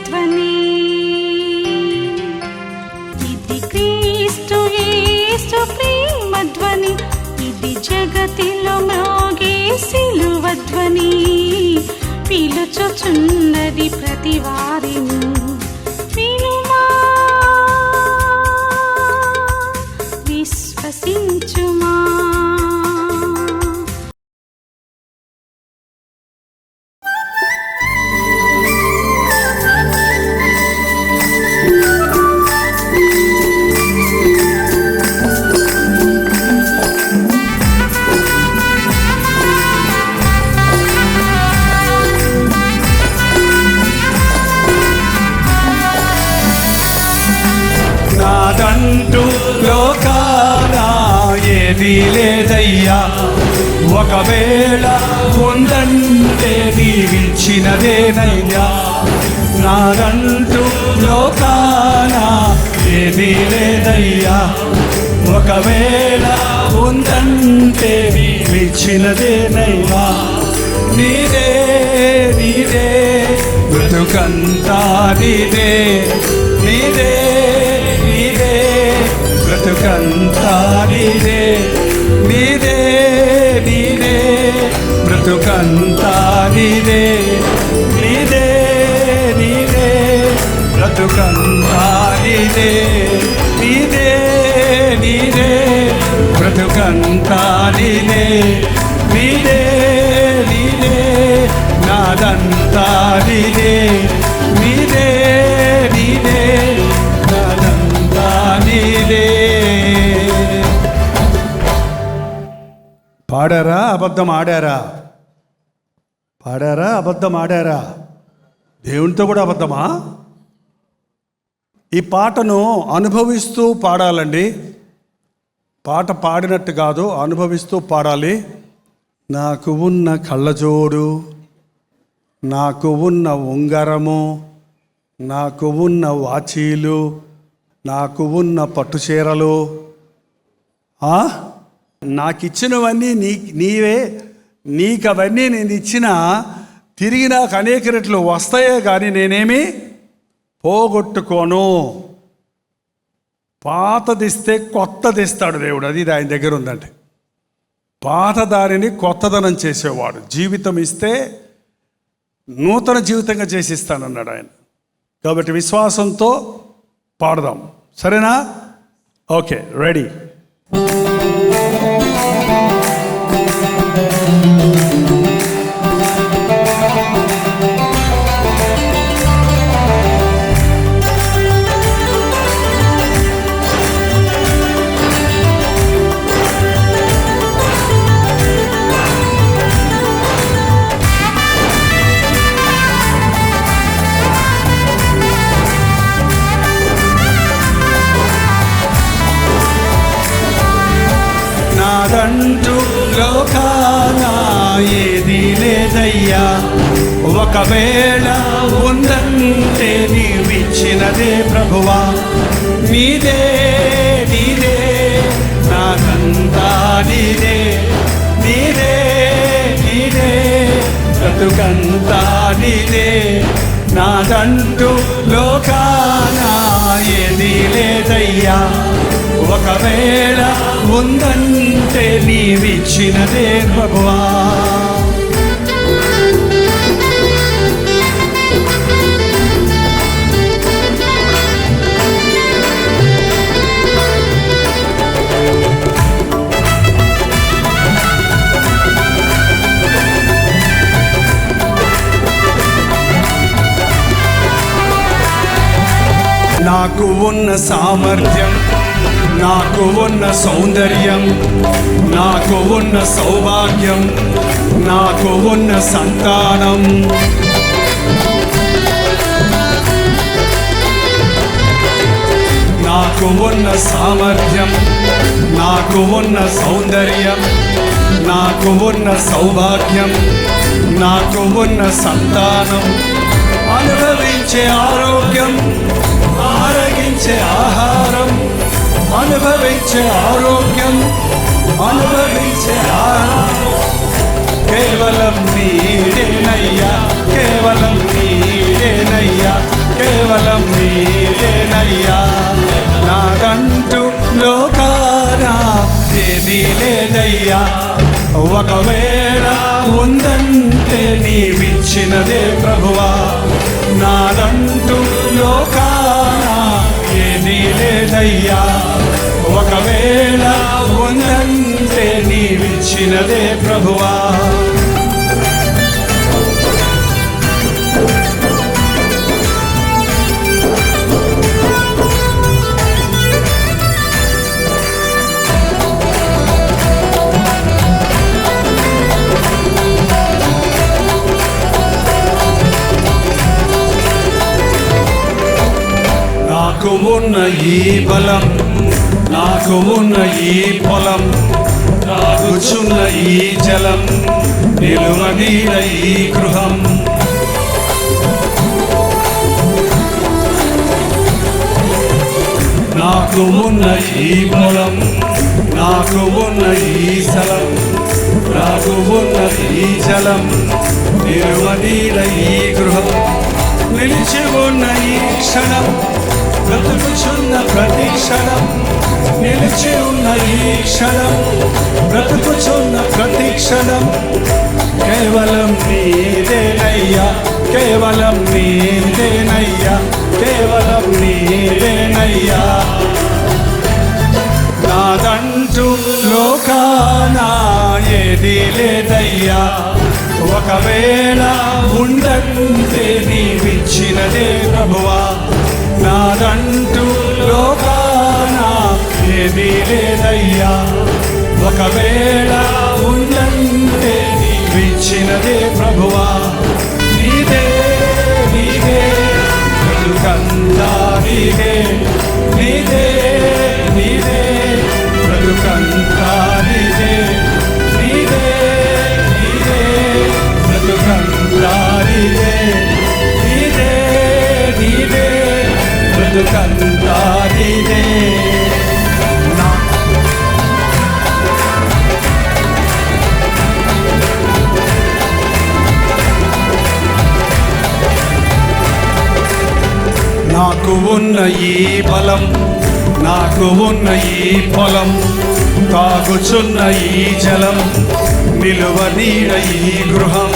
సిలువధ్వని. ఇది క్రీస్తు యేసు ప్రేమధ్వని, ఇది జగతిలో మ్రోగే సిలువధ్వని. పిలుచుచున్నది ప్రతి వారిని, వినుమా విశ్వసించుమా. నాదంటూ లోకాన ఏదీ లేదయ్యా, ఒకవేళ ఉందంటే నీవిచ్చినదేనయ్యా. నాదంటూ లోకాన ఏదీ లేదయ్యా, ఒకవేళ ఉందంటే నీవిచ్చినదేనయ్యా. నీదే నీదే బ్రతుకంతా నీదే, నీదే నీదే బ్రతుకంతా నీదే, నీదే నీదే బ్రతుకంతా నీదే, నీదే నీదే బ్రతుకంతా నీదే, నీదే నీదే బ్రతుకంతా నీదే, నీదే నీదే నాదంతా నీదే, నీదే నీదే నాదంతా నీదే. పాడారా అబద్ధం ఆడారా? పాడారా అబద్ధం ఆడారా? దేవునితో కూడా అబద్ధమా? ఈ పాటను అనుభవిస్తూ పాడాలండి. పాట పాడినట్టు కాదు, అనుభవిస్తూ పాడాలి. నాకు ఉన్న కళ్ళజోడు, నాకు ఉన్న ఉంగరము, నాకు ఉన్న వాచీలు, నాకు ఉన్న పట్టుచీరలు, నాకిచ్చినవన్నీ నీవే. నీకు అవన్నీ నేను ఇచ్చినా తిరిగి నాకు అనేక రెట్లు వస్తాయే కానీ నేనేమి పోగొట్టుకోను. పాతదిస్తే కొత్తదిస్తాడు దేవుడు. అది ఆయన దగ్గర ఉందండి. పాత దానిని కొత్తదనం చేసేవాడు. జీవితం ఇస్తే నూతన జీవితంగా చేసిస్తానన్నాడు ఆయన. కాబట్టి విశ్వాసంతో పాడదాం, సరేనా? Okay, ready. నాదంటూ లోకాన ఏదీ లేదయ్యా, ఒకవేళ ఉందంటే నీవిచ్చినదే ప్రభువా. నీదే నీదే నాదంతా నీదే, నీదే నీదే బ్రతుకంతా నీదే. నాదంటూ లోకాన ఏదీ లేదయ్యా, ఒకవేళ ఉందంటే నీవిచ్చినదే ప్రభువా. నాకు ఉన్న సామర్థ్యం, నాకు ఉన్న సౌందర్యం, నాకు ఉన్న సౌభాగ్యం, నాకు ఉన్న సంతానం, నాకు ఉన్న సామర్థ్యం, నాకు ఉన్న సౌందర్యం, నాకు ఉన్న సౌభాగ్యం, నాకు ఉన్న సంతానం, అనుభవించే ఆరోగ్యం, ఆరగించే ఆహారం, అనుభవించే ఆరోగ్యం, అనుభవించే ఆహారం కేవలం నీడేనయ్యా, కేవలం నీడేనయ్యా, ఒకవేళ ఉందంటే నీవిచ్చినదే ప్రభువా, నాదంటూ లోకాన ఏదీ లేదయ్యా. ఒకవేళ ఉందంటే నీవిచ్చినదే ప్రభువా. నాకు ఉన్న ఈ బలం, నాకు ఉన్న ఈ పొలం, తాగుచున్న ఈ జలం, నిలువనీడ ఈ గృహం, నాకు ఉన్న ఈ పొలం, నాకు ఉన్న ఈ స్థలం, నాకు ఉన్న ఈ జలం, నిలువనీడ ఈ గృహం, నిలిచి ఉన్న ఈ క్షణం, బ్రతుకుచున్న ప్రతి క్షణం, నిలిచి ఉన్న ఈ క్షణం, బ్రతుకుచున్న ప్రతి క్షణం, కేవలం నీదేనయ్యా, కేవలం నీదేనయ్యా, కేవలం నీదేనయ్యా. నాదంటూ లోకాన ఏదీ లేదయ్యా. ఒకవేళ ఉందంటే నీవిచ్చినదే ప్రభువా, నాదంటూ లోకాన ఏదీ లేదయ్యా. ఒకవేళ ఉందంటే నీవిచ్చినదే ప్రభువా. నీదే నీదే బ్రతుకంతా నీదే, నీదే నీదే బ్రతుకంతా నీదే, నీదే నీదే బ్రతుకంతా నీదే, నీదే నీదే బ్రతుకంతా నీదే. నాకు ఉన్న ఈ బలం, నాకు ఉన్న ఈ పొలం, తాగుచున్న ఈ జలం, నిలువనీడ ఈ గృహం,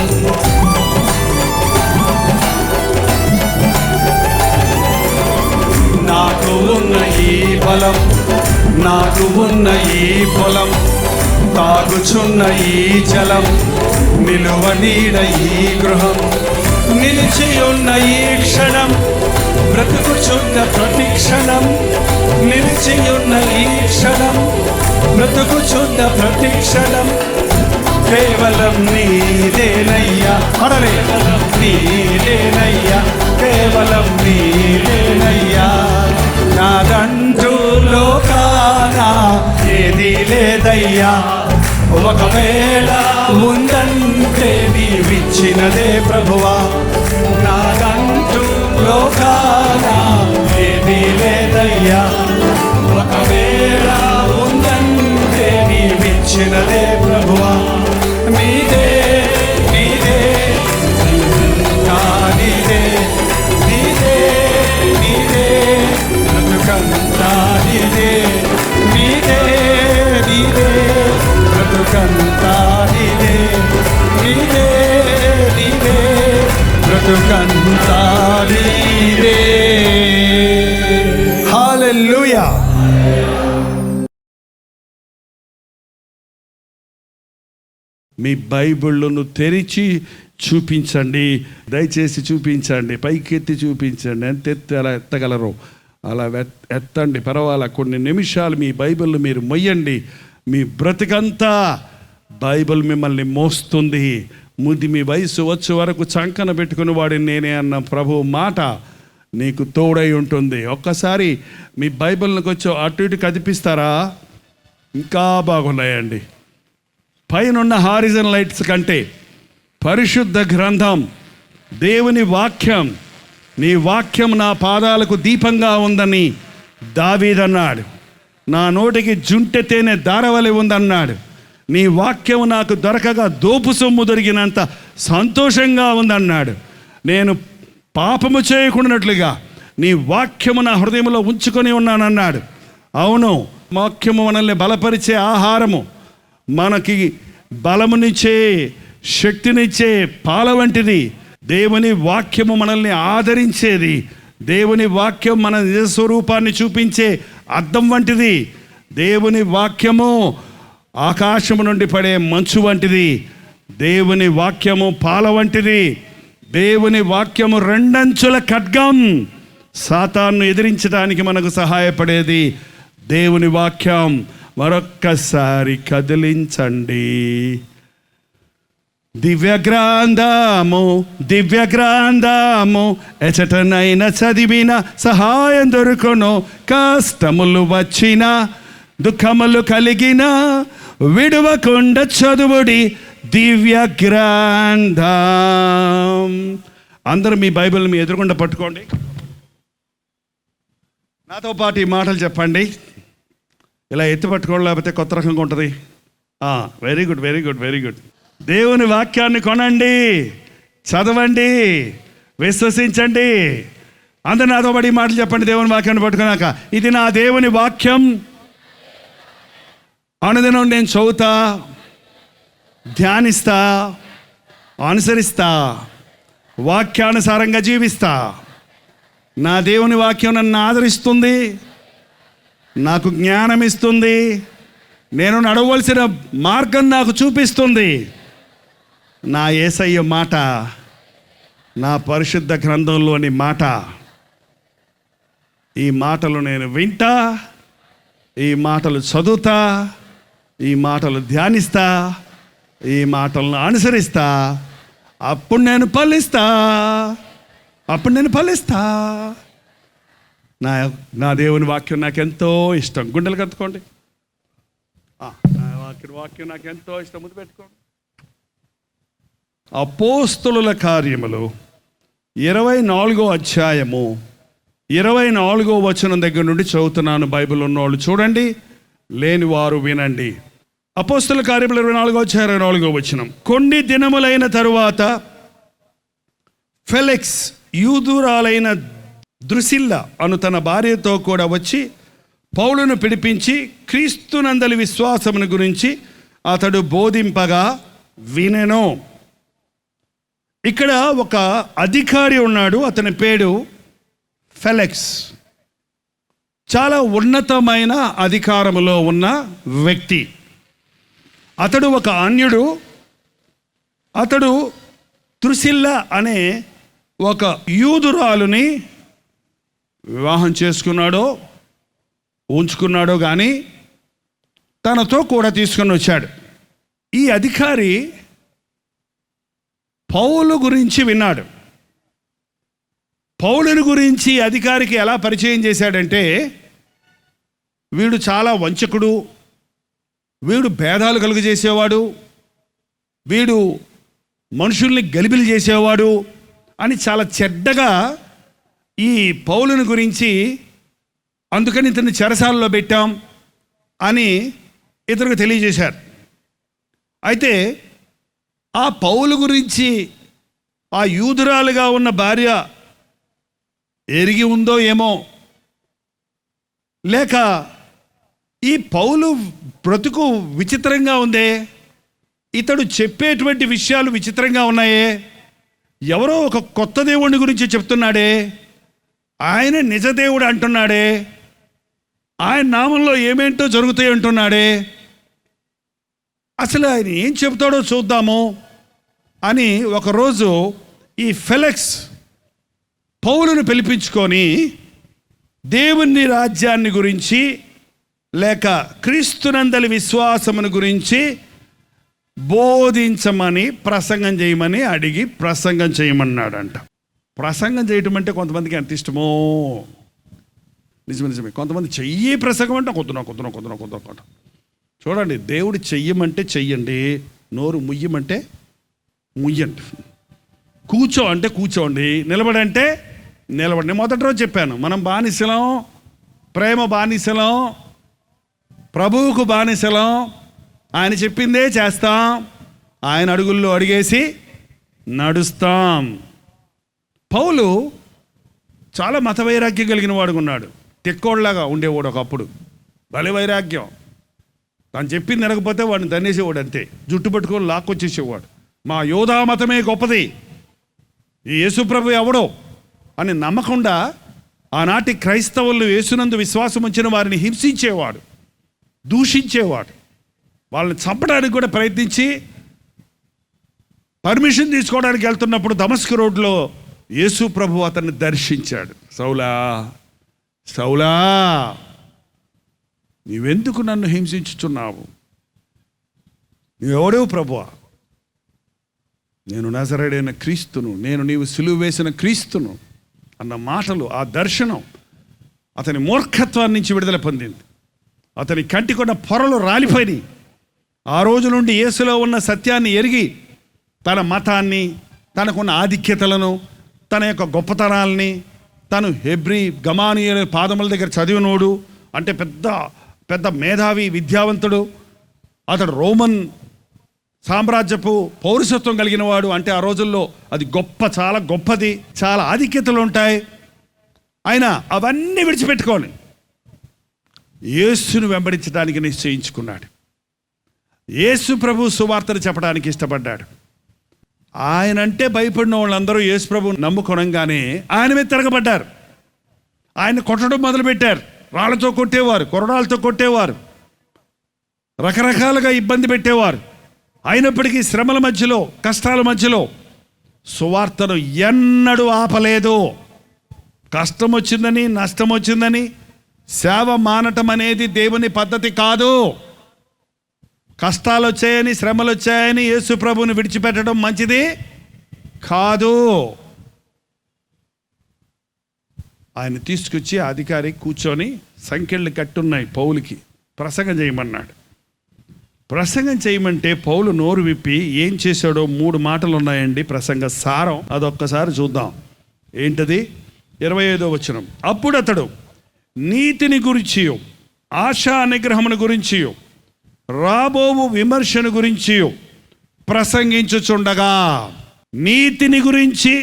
నాకు ఉన్న ఈ బలం, నాకు ఉన్న ఈ పొలం, తాగుచున్న ఈ జలం, నిలువనీడ ఈ గృహం, నిలిచి ఉన్న ఈ క్షణం, బ్రతుకుచున్న ప్రతి క్షణం, నిలిచి ఉన్న ఈ క్షణం, బ్రతుకుచున్న ప్రతి క్షణం, కేవలం నీదేనయ్యా. అడలే నీదేనయ్యా, కేవలం నీదేనయ్యా. నాదంటూ లోకాన ఏదీ లేదయ్యా. ఒకవేళ ఉందంటే నీవిచ్చినదే ప్రభువా, నాదంటూ లోకాన ఏదీ లేదయ్యా. ఒకవేళ ఉందంటే నీవిచ్చినదే ప్రభువా. నీదే నీదే నీదే, నీదే నీదే బ్రతుకంతా నీదే, నీదే నీదే బ్రతుకంతా నీదే, నీదే నీదే బ్రతుకంతా నీదే. హల్లెలూయా. మీ బైబిళ్ళను తెరిచి చూపించండి, దయచేసి చూపించండి, పైకెత్తి చూపించండి. ఎంత ఎత్తి అలా ఎత్తగలరు అలా ఎత్తండి, పర్వాలా. కొన్ని నిమిషాలు మీ బైబిల్ మీరు మొయ్యండి. మీ బ్రతికంతా బైబిల్ మిమ్మల్ని మోస్తుంది. మీ వయసు వచ్చే వరకు చంకన పెట్టుకుని వాడిని నేనే అన్న ప్రభు మాట నీకు తోడై ఉంటుంది. ఒక్కసారి మీ బైబిల్కి వచ్చి అటు ఇటు కదిపిస్తారా? ఇంకా బాగున్నాయండి. పైనున్న హారిజన్ లైట్స్ కంటే పరిశుద్ధ గ్రంథం, దేవుని వాక్యం, నీ వాక్యం నా పాదాలకు దీపంగా ఉందని దావీదన్నాడు. నా నోటికి జుంటె తేనె దారవలి ఉందన్నాడు. నీ వాక్యం నాకు దొరకగా దోపు సొమ్ము దొరికినంత సంతోషంగా ఉందన్నాడు. నేను పాపము చేయకుండానట్లుగా నీ వాక్యము నా హృదయంలో ఉంచుకొని ఉన్నానన్నాడు. అవును, వాక్యము మనల్ని బలపరిచే ఆహారము, మనకి బలమునిచ్చే, శక్తినిచ్చే పాల వంటిది. దేవుని వాక్యము మనల్ని ఆదరించేది. దేవుని వాక్యం మన నిజ స్వరూపాన్ని చూపించే అద్దం వంటిది. దేవుని వాక్యము ఆకాశము నుండి పడే మంచు వంటిది. దేవుని వాక్యము పాల వంటిది. దేవుని వాక్యము రెండంచుల ఖడ్గం, సాతాను ఎదిరించడానికి మనకు సహాయపడేది. దేవుని వాక్యం మరొక్కసారి కదిలించండి. దివ్యగ్రంథము, దివ్యగ్రంథము, ఎచటనైనా చదివిన సహాయం దొరుకును. కష్టములు వచ్చిన, దుఃఖములు కలిగిన, విడువకుండా చదువుడి దివ్య గ్రంథం. అందరూ మీ బైబిల్ మీ ఎదురుగుండా పట్టుకోండి. నాతో పాటు ఈ మాటలు చెప్పండి. ఇలా ఎత్తి పట్టుకోండి, లేకపోతే కొత్త రకంగా ఉంటుంది. Very good, very good, very good. దేవుని వాక్యాన్ని కొనండి, చదవండి, విశ్వసించండి. అందరు నాతో పాటు ఈ మాటలు చెప్పండి. దేవుని వాక్యాన్ని పట్టుకున్నాక, ఇది నా దేవుని వాక్యం, అనుదినం నేను చదువుతా, ధ్యానిస్తా, అనుసరిస్తా, వాక్యానుసారంగా జీవిస్తా. నా దేవుని వాక్యం నన్ను ఆదరిస్తుంది, నాకు జ్ఞానం ఇస్తుంది, నేను నడవలసిన మార్గం నాకు చూపిస్తుంది. నా యేసయ్య మాట, నా పరిశుద్ధ గ్రంథంలోని మాట, ఈ మాటలు నేను వింటా, ఈ మాటలు చదువుతా, ఈ మాటలు ధ్యానిస్తా, ఈ మాటలను అనుసరిస్తా. అప్పుడు నేను ఫలిస్తా, అప్పుడు నేను ఫలిస్తా. నా దేవుని వాక్యం నాకు ఎంతో ఇష్టం. గుండెలు కత్తుకోండి. నా వాక్యం నాకు ఎంతో ఇష్టం. ముందు పెట్టుకోండి. అపోస్తలుల కార్యములు 24వ అధ్యాయము 24వ వచనం దగ్గర నుండి చదువుతున్నాను. బైబిల్ ఉన్నవాళ్ళు చూడండి, లేని వారు వినండి. అపోస్తలుల కార్యములు 24వ అధ్యాయం 24వ వచనం. కొన్ని దినములైన తరువాత ఫెలిక్స్ యూదురాలైన ద్రుసిల్ల అను తన భార్యతో కూడా వచ్చి పౌలును పిలిపించి క్రీస్తునందలి విశ్వాసమును గురించి అతడు బోధింపగా వినెను. ఇక్కడ ఒక అధికారి ఉన్నాడు, అతని పేరు ఫెలిక్స్. చాలా ఉన్నతమైన అధికారములో ఉన్న వ్యక్తి. అతడు ఒక అన్యుడు. అతడు ద్రుసిల్ల అనే ఒక యూదురాలుని వివాహం చేసుకున్నాడో ఉంచుకున్నాడో కానీ తనతో కూడా తీసుకొని వచ్చాడు. ఈ అధికారి పౌలు గురించి విన్నాడు. పౌలుని గురించి అధికారికి ఎలా పరిచయం చేశాడంటే, వీడు చాలా వంచకుడు, వీడు భేదాలు కలుగజేసేవాడు, వీడు మనుషుల్ని గలిబిలి చేసేవాడు అని చాలా చెడ్డగా ఈ పౌలుని గురించి, అందుకని ఇతన్ని చెరసాలలో పెట్టాం అని ఇతరులకు తెలియజేశారు. అయితే ఆ పౌలు గురించి ఆ యూదురాలుగా ఉన్న భార్య ఎరిగి ఉందో ఏమో, లేక ఈ పౌలు బ్రతుకు విచిత్రంగా ఉందే, ఇతడు చెప్పేటువంటి విషయాలు విచిత్రంగా ఉన్నాయే, ఎవరో ఒక కొత్త దేవుడి గురించి చెప్తున్నాడే, ఆయన నిజదేవుడు అంటున్నాడే, ఆయన నామంలో ఏమేంటో జరుగుతాయి అంటున్నాడే, అసలు ఆయన ఏం చెప్తాడో చూద్దాము అని ఒకరోజు ఈ ఫెలిక్స్ పౌలును పిలిపించుకొని దేవుని రాజ్యాన్ని గురించి లేక క్రీస్తునందలి విశ్వాసమును గురించి బోధించమని, ప్రసంగం చేయమని అడిగి ప్రసంగం చేయమన్నాడంట. ప్రసంగం చేయటం అంటే కొంతమందికి ఎంత ఇష్టమో, నిజమే. కొంతమంది చెయ్యి ప్రసంగం అంటే కొద్దున. చూడండి, దేవుడు చెయ్యమంటే చెయ్యండి, నోరు ముయ్యమంటే ముయ్యండి, కూర్చో అంటే కూర్చోండి, నిలబడంటే నిలబడి. మొదటి రోజు చెప్పాను, మనం బానిసలం, ప్రేమ బానిసలం, ప్రభువుకు బానిసలం. ఆయన చెప్పిందే చేస్తాం, ఆయన అడుగుల్లో అడిగేసి నడుస్తాం. పౌలు చాలా మత వైరాగ్యం కలిగిన వాడుగా ఉన్నాడు. తెక్కోళ్ళలాగా ఉండేవాడు ఒకప్పుడు, భలే వైరాగ్యం. తను చెప్పింది వినకపోతే వాడిని తన్నేసేవాడు అంతే, జుట్టు పట్టుకొని లాక్కొచ్చేసేవాడు. మా యోధా మతమే గొప్పది, ఈ యేసుప్రభు ఎవడో అని నమ్మకుండా ఆనాటి క్రైస్తవులు యేసునందు విశ్వాసం ఉంచిన వారిని హింసించేవాడు, దూషించేవాడు. వాళ్ళని చంపడానికి కూడా ప్రయత్నించి పర్మిషన్ తీసుకోవడానికి వెళ్తున్నప్పుడు దమస్కు రోడ్లో యేసు ప్రభు అతన్ని దర్శించాడు. సౌలా సౌలా, నీవెందుకు నన్ను హింసించుచున్నావు? నీవెవడేవు ప్రభువా? నేను నజరేయుడైన క్రీస్తును, నేను నీవు సిలువ వేసిన క్రీస్తును అన్న మాటలు, ఆ దర్శనం అతని మూర్ఖత్వాన్ని నుంచి విడుదల పొందింది. అతని కంటికొన్న పొరలు రాలిపోయినాయి. ఆ రోజు నుండి యేసులో ఉన్న సత్యాన్ని ఎరిగి తన మతాన్ని, తనకున్న ఆధిక్యతలను, తన యొక్క గొప్పతనాల్ని, తను హెబ్రీ గమానియేలు పాదముల దగ్గర చదివినోడు, అంటే పెద్ద పెద్ద మేధావి విద్యావంతుడు, అతడు రోమన్ సామ్రాజ్యపు పౌరసత్వం కలిగిన వాడు. అంటే ఆ రోజుల్లో అది గొప్ప, చాలా గొప్పది, చాలా ఆధిక్యతలు ఉంటాయి. ఆయన అవన్నీ విడిచిపెట్టుకొని యేసును వెంబడించడానికి నిశ్చయించుకున్నాడు. యేసు ప్రభు సువార్తను చెప్పడానికి ఇష్టపడ్డాడు. ఆయనంటే భయపడిన వాళ్ళందరూ యేసు ప్రభు నమ్ముకొనంగానే ఆయన మీద తిరగబడ్డారు. ఆయన కొట్టడం మొదలుపెట్టారు. రాళ్లతో కొట్టేవారు, కొరడాలతో కొట్టేవారు, రకరకాలుగా ఇబ్బంది పెట్టేవారు. అయినప్పటికీ శ్రమల మధ్యలో, కష్టాల మధ్యలో సువార్తను ఎన్నడూ ఆపలేదు. కష్టం వచ్చిందని, నష్టం వచ్చిందని సేవ మానటం అనేది దేవుని పద్ధతి కాదు. కష్టాలు వచ్చాయని, శ్రమలు వచ్చాయని యేసు ప్రభువుని విడిచిపెట్టడం మంచిది కాదు. ఆయన తీసుకొచ్చి అధికారి కూర్చొని సంకెళ్ళు కట్టున్నాయి పౌలుకి, ప్రసంగం చేయమన్నాడు. ప్రసంగం చేయమంటే పౌలు నోరు విప్పి ఏం చేశాడో 3 మాటలు ఉన్నాయండి ప్రసంగ సారం. అదొక్కసారి చూద్దాం. ఏంటది? 25వ వచనం. అప్పుడు అతడు నీతిని గురించియో, ఆశా నిగ్రహమును గురించియో, రాబోవు విమర్శను గురించి ప్రసంగించుచుండగా, నీతిని గురించి,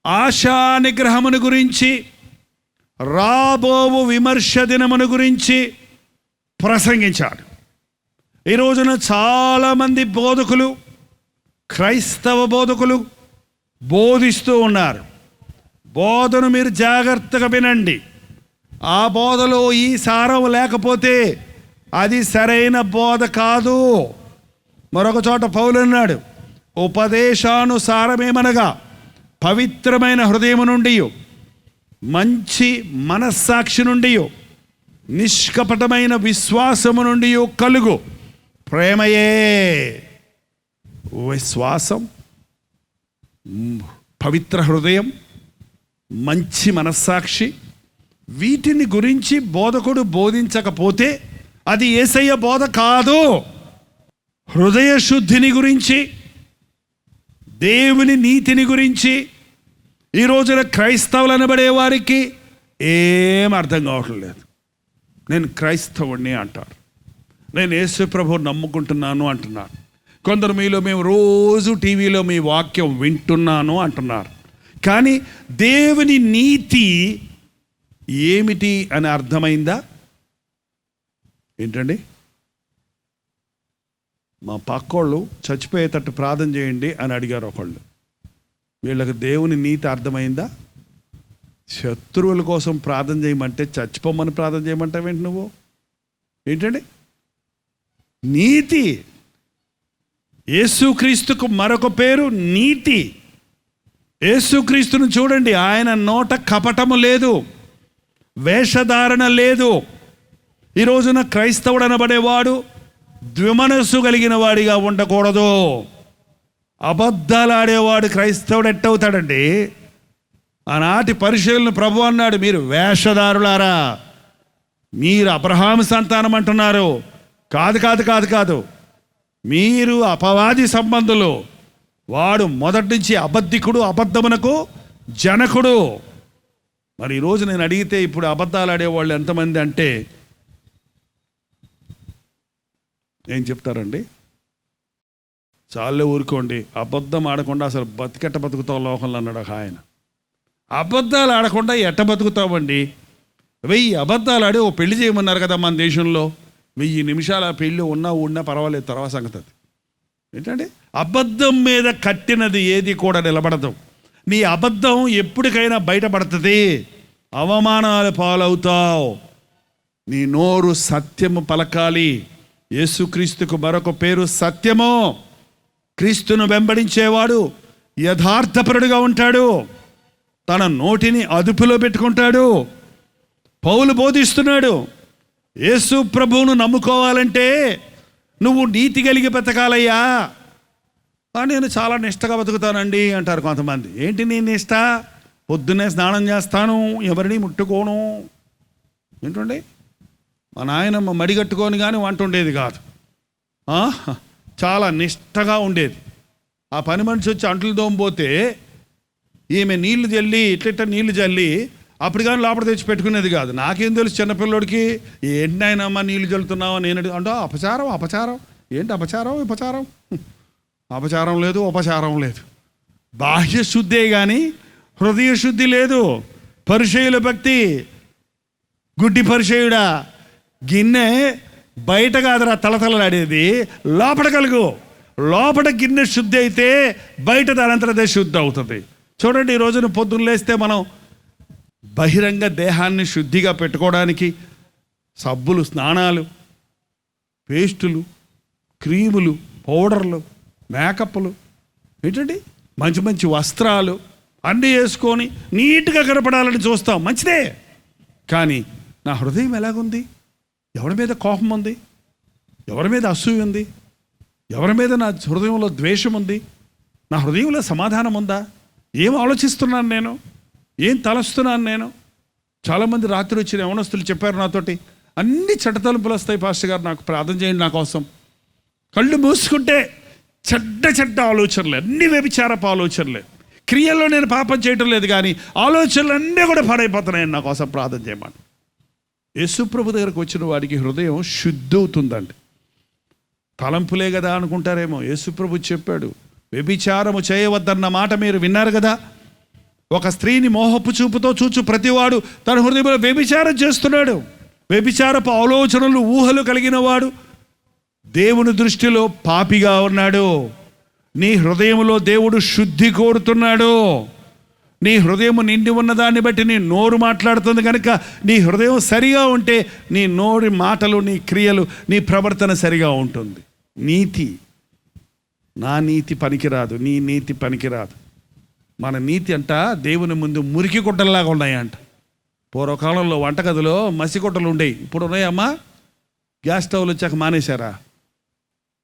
ఆశా నిగ్రహమును గురించి, రాబోవు విమర్శ దినమును గురించి ప్రసంగించాడు. ఈ రోజున చాలామంది బోధకులు, క్రైస్తవ బోధకులు బోధిస్తూ ఉన్నారు. బోధను మీరు జాగ్రత్తగా వినండి. ఆ బోధలో ఈ సారం లేకపోతే అది సరైన బోధ కాదు. మరొక చోట పౌలు అన్నాడు, ఉపదేశానుసారమేమనగా పవిత్రమైన హృదయము నుండి, మంచి మనస్సాక్షి నుండి, నిష్కపటమైన విశ్వాసము నుండి కలుగు ప్రేమయే. విశ్వాసం, పవిత్ర హృదయం, మంచి మనస్సాక్షి, వీటిని గురించి బోధకుడు బోధించకపోతే అది యేసయ్య బోధ కాదు. హృదయ శుద్ధిని గురించి, దేవుని నీతిని గురించి ఈ రోజున క్రైస్తవులు అనబడే వారికి ఏం అర్థం కావట్లేదు. నేను క్రైస్తవుడిని అంటారు, నేను యేసు ప్రభువుని నమ్ముకుంటున్నాను అంటున్నారు. కొందరు మీలో మేము రోజు టీవీలో మీ వాక్యం వింటున్నాను అంటున్నారు. కానీ దేవుని నీతి ఏమిటి అని అర్థమైందా? ఏంటండి? మా పక్కోళ్ళు చచ్చిపోయేటట్టు ప్రార్థన చేయండి అని అడిగారు ఒకళ్ళు. వీళ్ళకి దేవుని నీతి అర్థమైందా? శత్రువుల కోసం ప్రార్థన చేయమంటే చచ్చిపోమని ప్రార్థన చేయమంటావేంటి నువ్వు? ఏంటండి నీతి? యేసుక్రీస్తుకు మరొక పేరు నీతి. యేసుక్రీస్తును చూడండి, ఆయన నోట కపటము లేదు, వేషధారణ లేదు. ఈ రోజున క్రైస్తవుడు అనబడేవాడు ద్విమనస్సు కలిగిన వాడిగా ఉండకూడదు. అబద్ధాలు ఆడేవాడు క్రైస్తవుడు ఎట్టవుతాడండి? ఆనాటి పరిశీలన ప్రభు అన్నాడు, మీరు వేషధారులారా, మీరు అబ్రహాము సంతానం అంటున్నారు. కాదు కాదు కాదు కాదు, మీరు అపవాది సంబంధులు. వాడు మొదటి నుంచి అబద్ధికుడు, అబద్ధమునకు జనకుడు. మరి ఈరోజు నేను అడిగితే ఇప్పుడు అబద్ధాలు ఆడేవాళ్ళు ఎంతమంది అంటే ఏం చెప్తారండి? చాలే ఊరుకోండి, అబద్ధం ఆడకుండా అసలు బతికెట్ట బతుకుతావు లోకంలో అన్నాడు ఒక ఆయన. అబద్ధాలు ఆడకుండా ఎట్ట బతుకుతావండి? 1000 అబద్ధాలు ఆడి ఓ పెళ్లి చేయమన్నారు కదా మన దేశంలో. 1000 నిమిషాల పెళ్ళి ఉన్నా పర్వాలేదు, తర్వాత సంగతి అది. ఏంటంటే అబద్ధం మీద కట్టినది ఏది కూడా నిలబడదు. నీ అబద్ధం ఎప్పటికైనా బయటపడుతుంది, అవమానాలు పాలవుతావు. నీ నోరు సత్యము పలకాలి. యేసుక్రీస్తుకు మరొక పేరు సత్యము. క్రీస్తును వెంబడించేవాడు యథార్థపరుడుగా ఉంటాడు, తన నోటిని అదుపులో పెట్టుకుంటాడు. పౌలు బోధిస్తున్నాడు, యేసు ప్రభువును నమ్ముకోవాలంటే నువ్వు నీతి కలిగి బతకాలయ్యా. నేను చాలా నిష్టగా బతుకుతానండి అంటారు కొంతమంది. ఏంటి నీ నిష్ట? పొద్దున్నే స్నానం చేస్తాను, ఎవరిని ముట్టుకోను. ఏంటండి, మా నాయనమ్మ మడిగట్టుకొని కానీ వంట ఉండేది కాదు, చాలా నిష్టగా ఉండేది. ఆ పని మనిషి వచ్చి అంట్లు తోమపోతే ఈమె నీళ్లు జల్లి ఇట్లిట్ట నీళ్లు జల్లి అప్పుడు కానీ లోపల తెచ్చి పెట్టుకునేది కాదు. నాకేం తెలుసు చిన్నపిల్లడికి, ఏంటి నాయనమ్మ నీళ్లు జల్లుతున్నావు నేను అంటే అపచారం. ఏంటి అపచారం? అపచారం లేదు, ఉపచారం లేదు. బాహ్య శుద్ధే కానీ హృదయ శుద్ధి లేదు. పరిచయుల భక్తి, గుడ్డి పరిచయుడా, గిన్నె బయట కాదురా తలతలలాడేది, లోపల కలుగు. లోపల గిన్నె శుద్ధి అయితే బయట దానంతరదే శుద్ధి అవుతుంది. చూడండి, ఈ రోజున పొద్దున్న లేస్తే మనం బహిరంగ దేహాన్ని శుద్ధిగా పెట్టుకోవడానికి సబ్బులు, స్నానాలు, పేస్టులు, క్రీములు, పౌడర్లు, మేకప్లు, ఏంటండి మంచి మంచి వస్త్రాలు అన్నీ వేసుకొని నీట్గా కనపడాలని చూస్తాం, మంచిదే. కానీ నా హృదయం ఎలాగుంది? ఎవరి మీద కోపం ఉంది? ఎవరి మీద అసూయ ఉంది? ఎవరి మీద నా హృదయంలో ద్వేషం ఉంది? నా హృదయంలో సమాధానం ఉందా? ఏం ఆలోచిస్తున్నాను నేను? ఏం తలస్తున్నాను నేను? చాలామంది రాత్రి వచ్చిన యవనస్తులు చెప్పారు నాతోటి, అన్ని చెడ్డ వస్తాయి పాస్టర్ గారు, నాకు ప్రార్థన చేయండి నా కోసం. కళ్ళు మూసుకుంటే చెడ్డ ఆలోచనలే, అన్ని వ్యభిచారపు ఆలోచనలే. క్రియల్లో నేను పాపం చేయటం లేదు, కానీ ఆలోచనలు అన్నీ కూడా పాడైపోతున్నాయని నా కోసం ప్రార్థన చేయమని. యేసుప్రభు దగ్గరకు వచ్చిన వాడికి హృదయం శుద్ధి అవుతుందండి. తలంపులే కదా అనుకుంటారేమో. యేసుప్రభు చెప్పాడు, వ్యభిచారము చేయవద్దన్న మాట మీరు విన్నారు కదా. ఒక స్త్రీని మోహపు చూపుతో చూచు ప్రతివాడు తన హృదయంలో వ్యభిచారం చేస్తున్నాడు. వ్యభిచారపు ఆలోచనలు, ఊహలు కలిగిన వాడు దేవుని దృష్టిలో పాపిగా ఉన్నాడు. నీ హృదయంలో దేవుడు శుద్ధి కోరుతున్నాడు. నీ హృదయం నిండి ఉన్నదాన్ని బట్టి నీ నోరు మాట్లాడుతుంది కనుక నీ హృదయం సరిగా ఉంటే నీ నోరి మాటలు, నీ క్రియలు, నీ ప్రవర్తన సరిగా ఉంటుంది. నీతి, నా నీతి పనికిరాదు, నీ నీతి పనికిరాదు. మన నీతి అంట దేవుని ముందు మురికి గుడ్డల్లాగా ఉన్నాయంట. పూర్వకాలంలో వంటగదిలో మసిగుడ్డలు ఉండేవి, ఇప్పుడు ఉన్నాయమ్మా? గ్యాస్ స్టవ్లు వచ్చాక మానేశారా?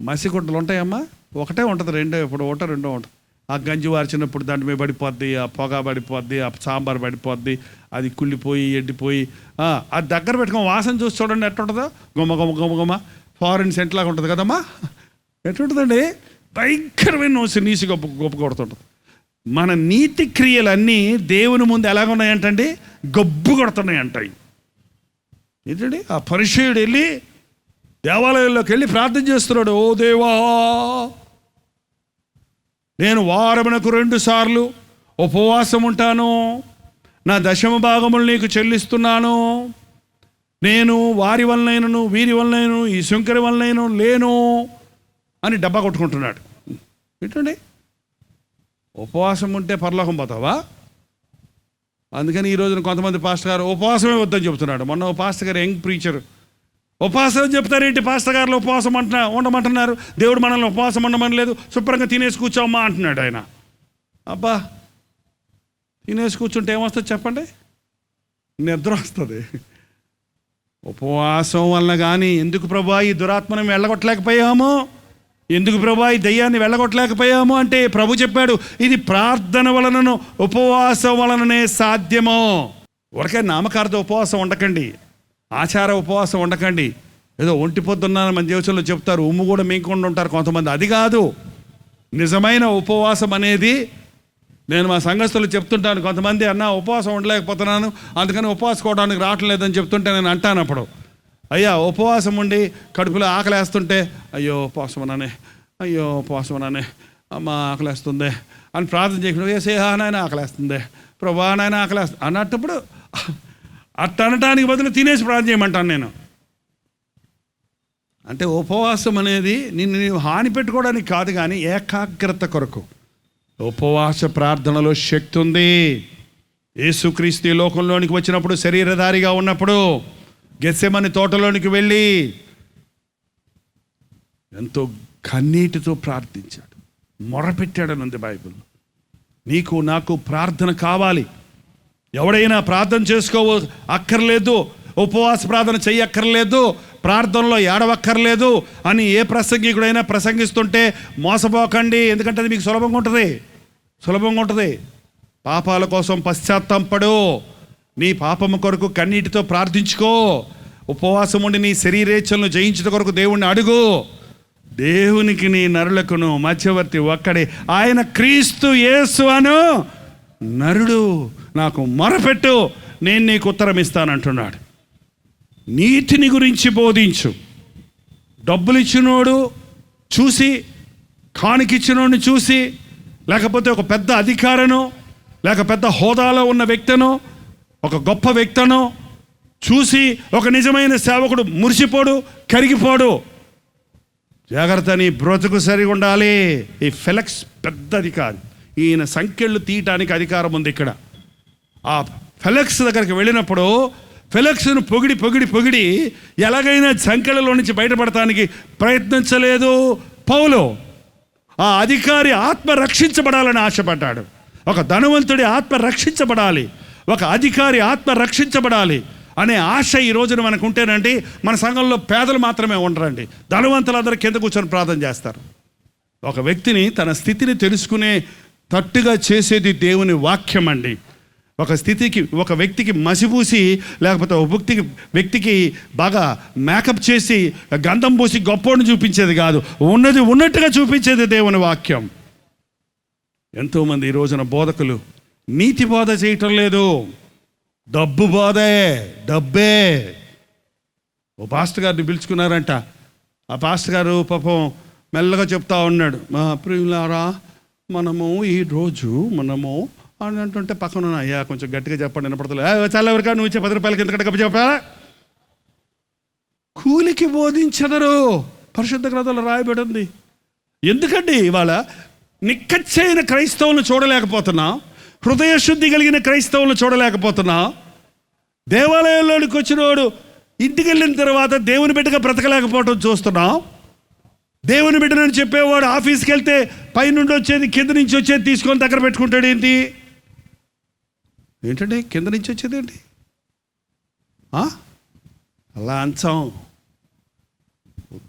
మసిగుడ్డలు ఉంటాయమ్మా? ఒకటే ఉంటుంది, రెండో ఉంటుంది. ఆ గంజి వార్చినప్పుడు దాని మీద పడిపోద్ది, ఆ పొగ పడిపోద్ది, ఆ సాంబార్ పడిపోద్ది, అది కుళ్ళిపోయి ఎండిపోయి అది దగ్గర పెట్టుకొని వాసన చూసి చూడండి ఎట్టుంటుందో. గుమ్మ ఫారిన్ సెంట్ లాగా ఉంటుంది కదమ్మా. ఎట్టుంటుందండి? భయంకరమైన నీసి గొప్ప కొడుతుంటుంది. మన నీతి క్రియలన్నీ దేవుని ముందు ఎలాగున్నాయంటండి? గబ్బు కొడుతున్నాయంటాయి. ఏంటండి, ఆ పరిచయుడు వెళ్ళి దేవాలయంలోకి వెళ్ళి ప్రార్థన చేస్తున్నాడు, ఓ దేవా, నేను వారమునకు 2 సార్లు ఉపవాసం ఉంటాను, నా 10వ భాగములు నీకు చెల్లిస్తున్నాను, నేను వారి వలనైనను వీరి వలనైనను ఈ శంకరి వలనైనను లేను అని డబ్బా కొట్టుకుంటున్నాడు. ఏంటండి, ఉపవాసం ఉంటే పరలోకం పోతావా? అందుకని ఈ రోజున కొంతమంది పాస్టర్ గారు ఉపవాసమే వద్దని చెబుతున్నాడు. మొన్న పాస్టర్ గారు యంగ్ ప్రీచర్, ఉపవాసం చెప్తారేంటి పాస్టర్ గారు, ఉపవాసం ఉండమంటున్నారు, దేవుడు మనల్ని ఉపవాసం ఉండమని లేదు, శుభ్రంగా తినేసి కూర్చోమ్మా అంటున్నాడు ఆయన. అబ్బా, తినేసి కూర్చుంటే ఏమొస్తుంది చెప్పండి? నిద్ర వస్తుంది. ఉపవాసం వల్ల కానీ ఎందుకు ప్రభా ఈ దురాత్మను వెళ్ళగొట్టలేకపోయాము, ఎందుకు ప్రభా ఈ దయ్యాన్ని వెళ్ళగొట్టలేకపోయాము అంటే ప్రభు చెప్పాడు, ఇది ప్రార్థన వలనను ఉపవాసం వలననే సాధ్యము. ఊరికే నామకార్థ ఉపవాసం ఉండకండి, ఆచార ఉపవాసం ఉండకండి. ఏదో ఒంటి పొద్దున్న మన జీవితంలో చెప్తారు, ఉమ్ము కూడా మేకుండా ఉంటారు కొంతమంది. అది కాదు నిజమైన ఉపవాసం అనేది. నేను మా సంఘస్థులు చెప్తుంటాను, కొంతమంది అన్న ఉపవాసం ఉండలేకపోతున్నాను అందుకని ఉపవాసుకోవడానికి రావట్లేదని చెప్తుంటే నేను అంటాను అప్పుడు, అయ్యా ఉపవాసం ఉండి కడుపులో ఆకలేస్తుంటే అయ్యో ఉపవాసం ఉన్నానే అమ్మ ఆకలేస్తుంది అని ప్రార్థన చేయకుండా ఏసేహా నాయన ఆకలేస్తుంది, ప్రభా నాయన ఆకలేస్తుంది అన్నప్పుడు అట్ట అనటానికి బదులు తినేసి ప్రార్థన చేయమంటాను నేను. అంటే ఉపవాసం అనేది నిన్ను నీవు హాని పెట్టుకోవడానికి కాదు, కానీ ఏకాగ్రత కొరకు. ఉపవాస ప్రార్థనలో శక్తి ఉంది. యేసుక్రీస్తు ఈ లోకంలోనికి వచ్చినప్పుడు శరీరధారిగా ఉన్నప్పుడు గెత్సెమని తోటలోనికి వెళ్ళి ఎంతో కన్నీటితో ప్రార్థించాడు, మొరపెట్టాడని ఉంది బైబిల్. నీకు నాకు ప్రార్థన కావాలి. ఎవడైనా ప్రార్థన అక్కర్లేదు, ఉపవాస ప్రార్థన చెయ్యక్కర్లేదు, ప్రార్థనలో ఏడవక్కర్లేదు అని ఏ ప్రసంగికుడైనా ప్రసంగిస్తుంటే మోసపోకండి. ఎందుకంటే అది మీకు సులభంగా ఉంటుంది. పాపాల కోసం పశ్చాత్తాపడు, నీ పాపము కొరకు కన్నీటితో ప్రార్థించుకో, ఉపవాసం ఉండి నీ శరీరేచ్ఛలను జయించుట కొరకు దేవుణ్ణి అడుగు. దేవునికి నీ నరులకును మధ్యవర్తి ఒక్కడే, ఆయన క్రీస్తు యేసు అను నరుడు. నాకు మొరపెట్టు, నేను నీకు ఉత్తరం ఇస్తానంటున్నాడు. నీతిని గురించి బోధించు. డబ్బులు ఇచ్చినోడు చూసి, కానుకిచ్చినోడిని చూసి, లేకపోతే ఒక పెద్ద అధికారను, లేక పెద్ద హోదాలో ఉన్న వ్యక్తిను, ఒక గొప్ప వ్యక్తిను చూసి ఒక నిజమైన సేవకుడు మురిసిపోడు, కరిగిపోడు. జాగ్రత్త, నీ బ్రతుకు సరిగా ఉండాలి. ఈ ఫెలక్స్ పెద్ద అధికారి, ఈయన సంఖ్యలు తీయటానికి అధికారం ఉంది ఇక్కడ. ఆ ఫెలక్స్ దగ్గరికి వెళ్ళినప్పుడు ఫెలక్స్ను పొగిడి ఎలాగైనా సంఖ్యలలో నుంచి బయటపడటానికి ప్రయత్నించలేదు పౌలు. ఆ అధికారి ఆత్మ రక్షించబడాలని ఆశపడ్డాడు. ఒక ధనవంతుడి ఆత్మ రక్షించబడాలి, ఒక అధికారి ఆత్మ రక్షించబడాలి అనే ఆశ ఈ రోజున మనకు ఉంటేనండి, మన సంఘంలో పేదలు మాత్రమే ఉండరండి, ధనవంతులందరూ కింద కూర్చొని ప్రార్థన చేస్తారు. ఒక వ్యక్తిని తన స్థితిని తెలుసుకునే తట్టుగా చేసేది దేవుని వాక్యం అండి. ఒక వ్యక్తికి మసిపూసి, లేకపోతే ఒక వ్యక్తికి బాగా మేకప్ చేసి గంధం పూసి గొప్పోడిని చూపించేది కాదు, ఉన్నది ఉన్నట్టుగా చూపించేది దేవుని వాక్యం. ఎంతోమంది ఈ రోజున బోధకులు నీతి బోధ చేయటం లేదు, డబ్బే. ఓ పాస్టర్ గారిని పిలుచుకున్నారంట. ఆ పాస్టర్ గారు పాపం మెల్లగా చెప్తా ఉన్నాడు, మా ప్రియులారా ఈరోజు అని అంటుంటే పక్కన అయ్యా కొంచెం గట్టిగా చెప్పండి, వినపడతలేదు. చాలా ఎవరికా నువ్వు ఇచ్చే 10 రూపాయలకి ఎంత గప్ప చెప్పారా? కూలికి బోధించదరు, పరిశుద్ధ గ్రంథంలో రాయబడి ఉంది. ఎందుకండి ఇవాళ నిక్కచ్చైన క్రైస్తవులను చూడలేకపోతున్నా, హృదయ శుద్ధి కలిగిన క్రైస్తవులను చూడలేకపోతున్నా. దేవాలయంలోనికి వచ్చినవాడు ఇంటికి వెళ్ళిన తర్వాత దేవుని బిడ్డగా బ్రతకలేకపోవడం చూస్తున్నాం. దేవుని బిడ్డనని చెప్పేవాడు ఆఫీస్కి వెళ్తే పైనుండి వచ్చేది కింద నుంచి వచ్చేది తీసుకొని దగ్గర పెట్టుకుంటాడు. ఏంటండి కింద నుంచి వచ్చేది ఏంటి? లంచం.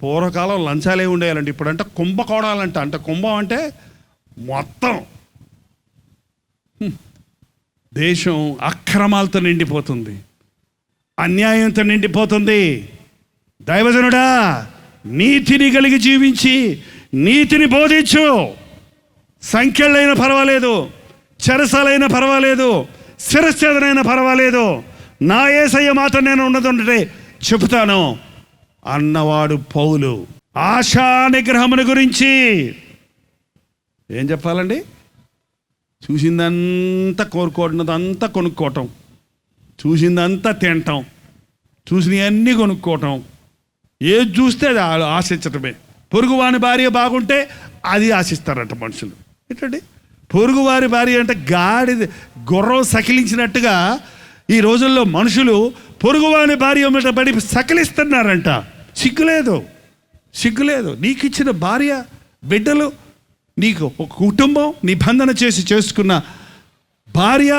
పూర్వకాలం లంచాలే ఉండేయాలండి, ఇప్పుడంటే కుంభకోణాలంట. అంటే కుంభం అంటే మొత్తం దేశం అక్రమాలతో నిండిపోతుంది, అన్యాయంతో నిండిపోతుంది. దైవజనుడా, నీతిని కలిగి జీవించి నీతిని బోధించు. సంఖ్యలైనా పర్వాలేదు, చెరసాలైనా పర్వాలేదు, శిరశ్చేదనైనా పర్వాలేదు, నా యేసయ్య మాట నేను ఉన్నదంటే చెబుతాను అన్నవాడు పౌలు. ఆశా నిగ్రహమును గురించి ఏం చెప్పాలండి? చూసిందంతా కోరుకోవడంతా కొనుక్కోవటం, చూసిందంతా తినటం, చూసినవన్నీ కొనుక్కోవటం, ఏది చూస్తే అది ఆశించటమే. పొరుగువాని భార్య బాగుంటే అది ఆశిస్తారట మనుషులు. ఏంటండి పొరుగువారి భార్య అంటే గాడిద గుర్రం సకిలించినట్టుగా ఈ రోజుల్లో మనుషులు పొరుగువాని భార్య మీద పడి సకిలిస్తున్నారంట. సిగ్గులేదు. నీకు ఇచ్చిన భార్య, బిడ్డలు, నీకు ఒక కుటుంబం నిబంధన చేసి చేసుకున్న భార్య,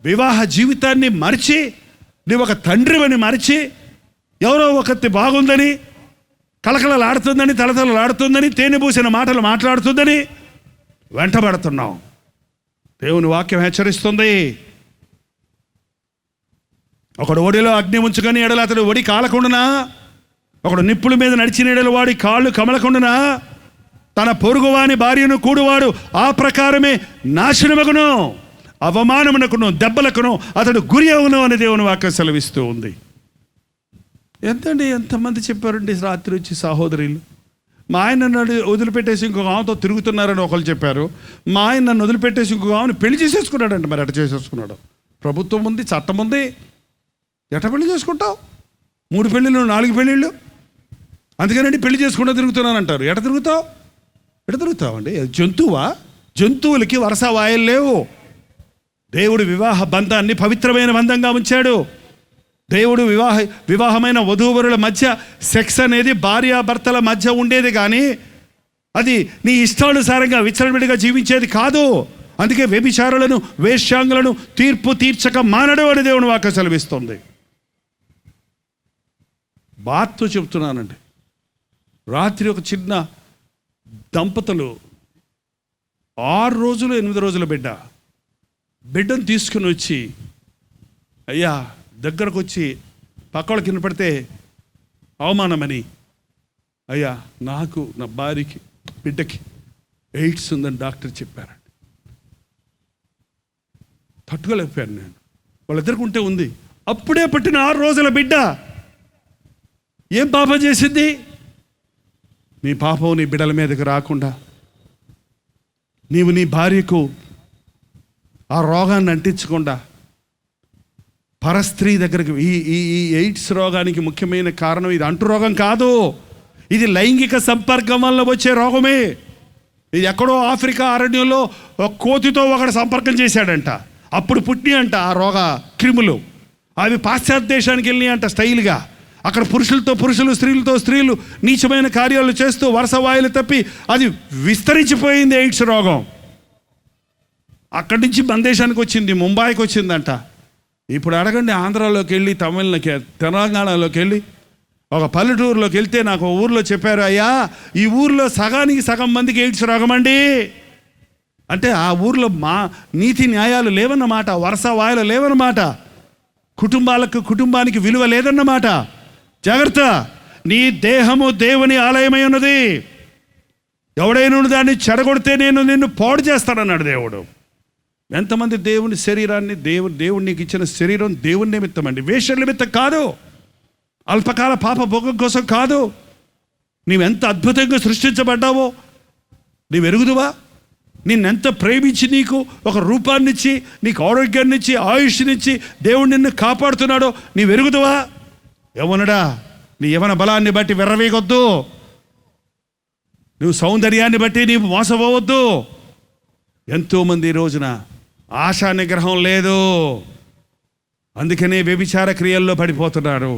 వివాహ జీవితాన్ని మరిచి, నీవు ఒక తండ్రివని మరిచి, ఎవరో ఒకటి బాగుందని, కలకలలాడుతుందని, తలతలలాడుతుందని, తేనె పూసిన మాటలు మాట్లాడుతుందని వెంటబడుతున్నావు. దేవుని వాక్యం హెచ్చరిస్తుంది. ఒకడు ఒడిలో అగ్ని ఉంచుకొని ఎడల అతడు ఒడి కాలకుండునా, ఒకడు నిప్పుల మీద నడిచిన ఎడల వాడి కాళ్ళు కమలకుండునా, తన పొరుగువాని భార్యను కూడువాడు ఆ ప్రకారమే నాశనమగును, అవమానమునకును దెబ్బలకును అతడు గురి అవును అని దేవుని వాక్యం సెలవిస్తూ ఉంది. ఎంతమంది చెప్పారండి రాత్రి వచ్చి సహోదరులు, మా ఆయన నన్ను వదిలిపెట్టేసి ఇంకొక ఆమెతో తిరుగుతున్నారని ఒకళ్ళు చెప్పారు. మా ఆయన నన్ను వదిలిపెట్టేసి ఇంకొక ఆమెను పెళ్లి చేసేసుకున్నాడంట. మరి ఎట చేసేసుకున్నాడు? ప్రభుత్వం ఉంది, చట్టం ఉంది, ఎట పెళ్లి చేసుకుంటావు? 3 పెళ్ళిళ్ళు 4 పెళ్ళిళ్ళు అందుకనండి పెళ్లి చేసుకుంటూ తిరుగుతున్నాను అంటారు. ఎట తిరుగుతావండి? జంతువా? జంతువులకి వరస వాయిలు లేవు. దేవుడు వివాహ బంధాన్ని పవిత్రమైన బంధంగా ఉంచాడు. దేవుడు వివాహమైన వధూవరుల మధ్య సెక్స్ అనేది భార్యాభర్తల మధ్య ఉండేది, కానీ అది నీ ఇష్టానుసారంగా విచ్చలవిడిగా జీవించేది కాదు. అందుకే వ్యభిచారులను, వేశ్యాంగులను తీర్పు తీర్చక మానడు అని దేవుని వాక్యం సెలవిస్తుంది. బాత్తో చెప్తున్నానండి. రాత్రి ఒక చిన్న దంపతులు 6 రోజులు 8 రోజుల బిడ్డను తీసుకుని వచ్చి, అయ్యా దగ్గరకు వచ్చి పక్కల కింద పడితే అవమానమని, అయ్యా నాకు నా భార్యకి బిడ్డకి ఎయిడ్స్ ఉందని డాక్టర్ చెప్పారండి. తట్టుకోలేకపోయాను నేను. వాళ్ళిద్దరికి ఉంటే ఉంది. అప్పుడే పుట్టిన 6 రోజుల బిడ్డ ఏం పాపం చేసింది? నీ పాపం నీ బిడ్డల మీదకి రాకుండా నీవు నీ భార్యకు ఆ రోగాన్ని అంటించకుండా పరస్త్రీ దగ్గరికి, ఈ ఎయిడ్స్ రోగానికి ముఖ్యమైన కారణం ఇది అంటు రోగం కాదు, ఇది లైంగిక సంపర్కం వల్ల వచ్చే రోగమే. ఇది ఎక్కడో ఆఫ్రికా అరణ్యంలో ఒక కోతితో ఒకడు సంపర్కం చేశాడంట, అప్పుడు పుట్టినాయి అంట ఆ రోగ క్రిములు. అవి పాశ్చాత్య దేశానికి వెళ్ళినాయి అంట స్టైల్గా. అక్కడ పురుషులతో పురుషులు, స్త్రీలతో స్త్రీలు నీచమైన కార్యాలు చేస్తూ వరుస వాయులు తప్పి అది విస్తరించిపోయింది ఎయిడ్స్ రోగం. అక్కడి నుంచి మన దేశానికి వచ్చింది, ముంబాయికి వచ్చిందంట. ఇప్పుడు అడగండి, ఆంధ్రాలోకి వెళ్ళి, తెలంగాణలోకి వెళ్ళి, ఒక పల్లెటూరులోకి వెళ్తే నాకు ఊర్లో చెప్పారు, అయ్యా ఈ ఊర్లో సగానికి సగం మందికి ఎయిడ్స్ రోగం అండి. అంటే ఆ ఊర్లో నీతి న్యాయాలు లేవన్నమాట, వరుస వాయులు లేవన్నమాట, కుటుంబానికి విలువ లేదన్నమాట. జాగ్రత్త, నీ దేహము దేవుని ఆలయమై ఉన్నది. ఎవడైనా దాన్ని చెడగొడితే నేను నిన్ను పాడు చేస్తానన్నాడు దేవుడు. ఎంతమంది దేవుని శరీరాన్ని, దేవుడు నీకు ఇచ్చిన శరీరం దేవుని నిమిత్తం అండి, వేషల నిమిత్తం కాదు, అల్పకాల పాప భోగం కోసం కాదు. నీవెంత అద్భుతంగా సృష్టించబడ్డావో నీవు ఎరుగుదువా? నిన్నెంత ప్రేమించి నీకు ఒక రూపాన్నిచ్చి, నీకు ఆరోగ్యాన్నిచ్చి, ఆయుష్నిచ్చి దేవుడు నిన్ను కాపాడుతున్నాడో నీవు ఎరుగుదువా? యవ్వనుడా, నీ యవ్వన బలాన్ని బట్టి విర్రవీగొద్దు, నువ్వు సౌందర్యాన్ని బట్టి నీవు మోసపోవద్దు. ఎంతోమంది ఈ రోజున ఆశా నిగ్రహం లేదు, అందుకనే వ్యభిచార క్రియల్లో పడిపోతున్నారు.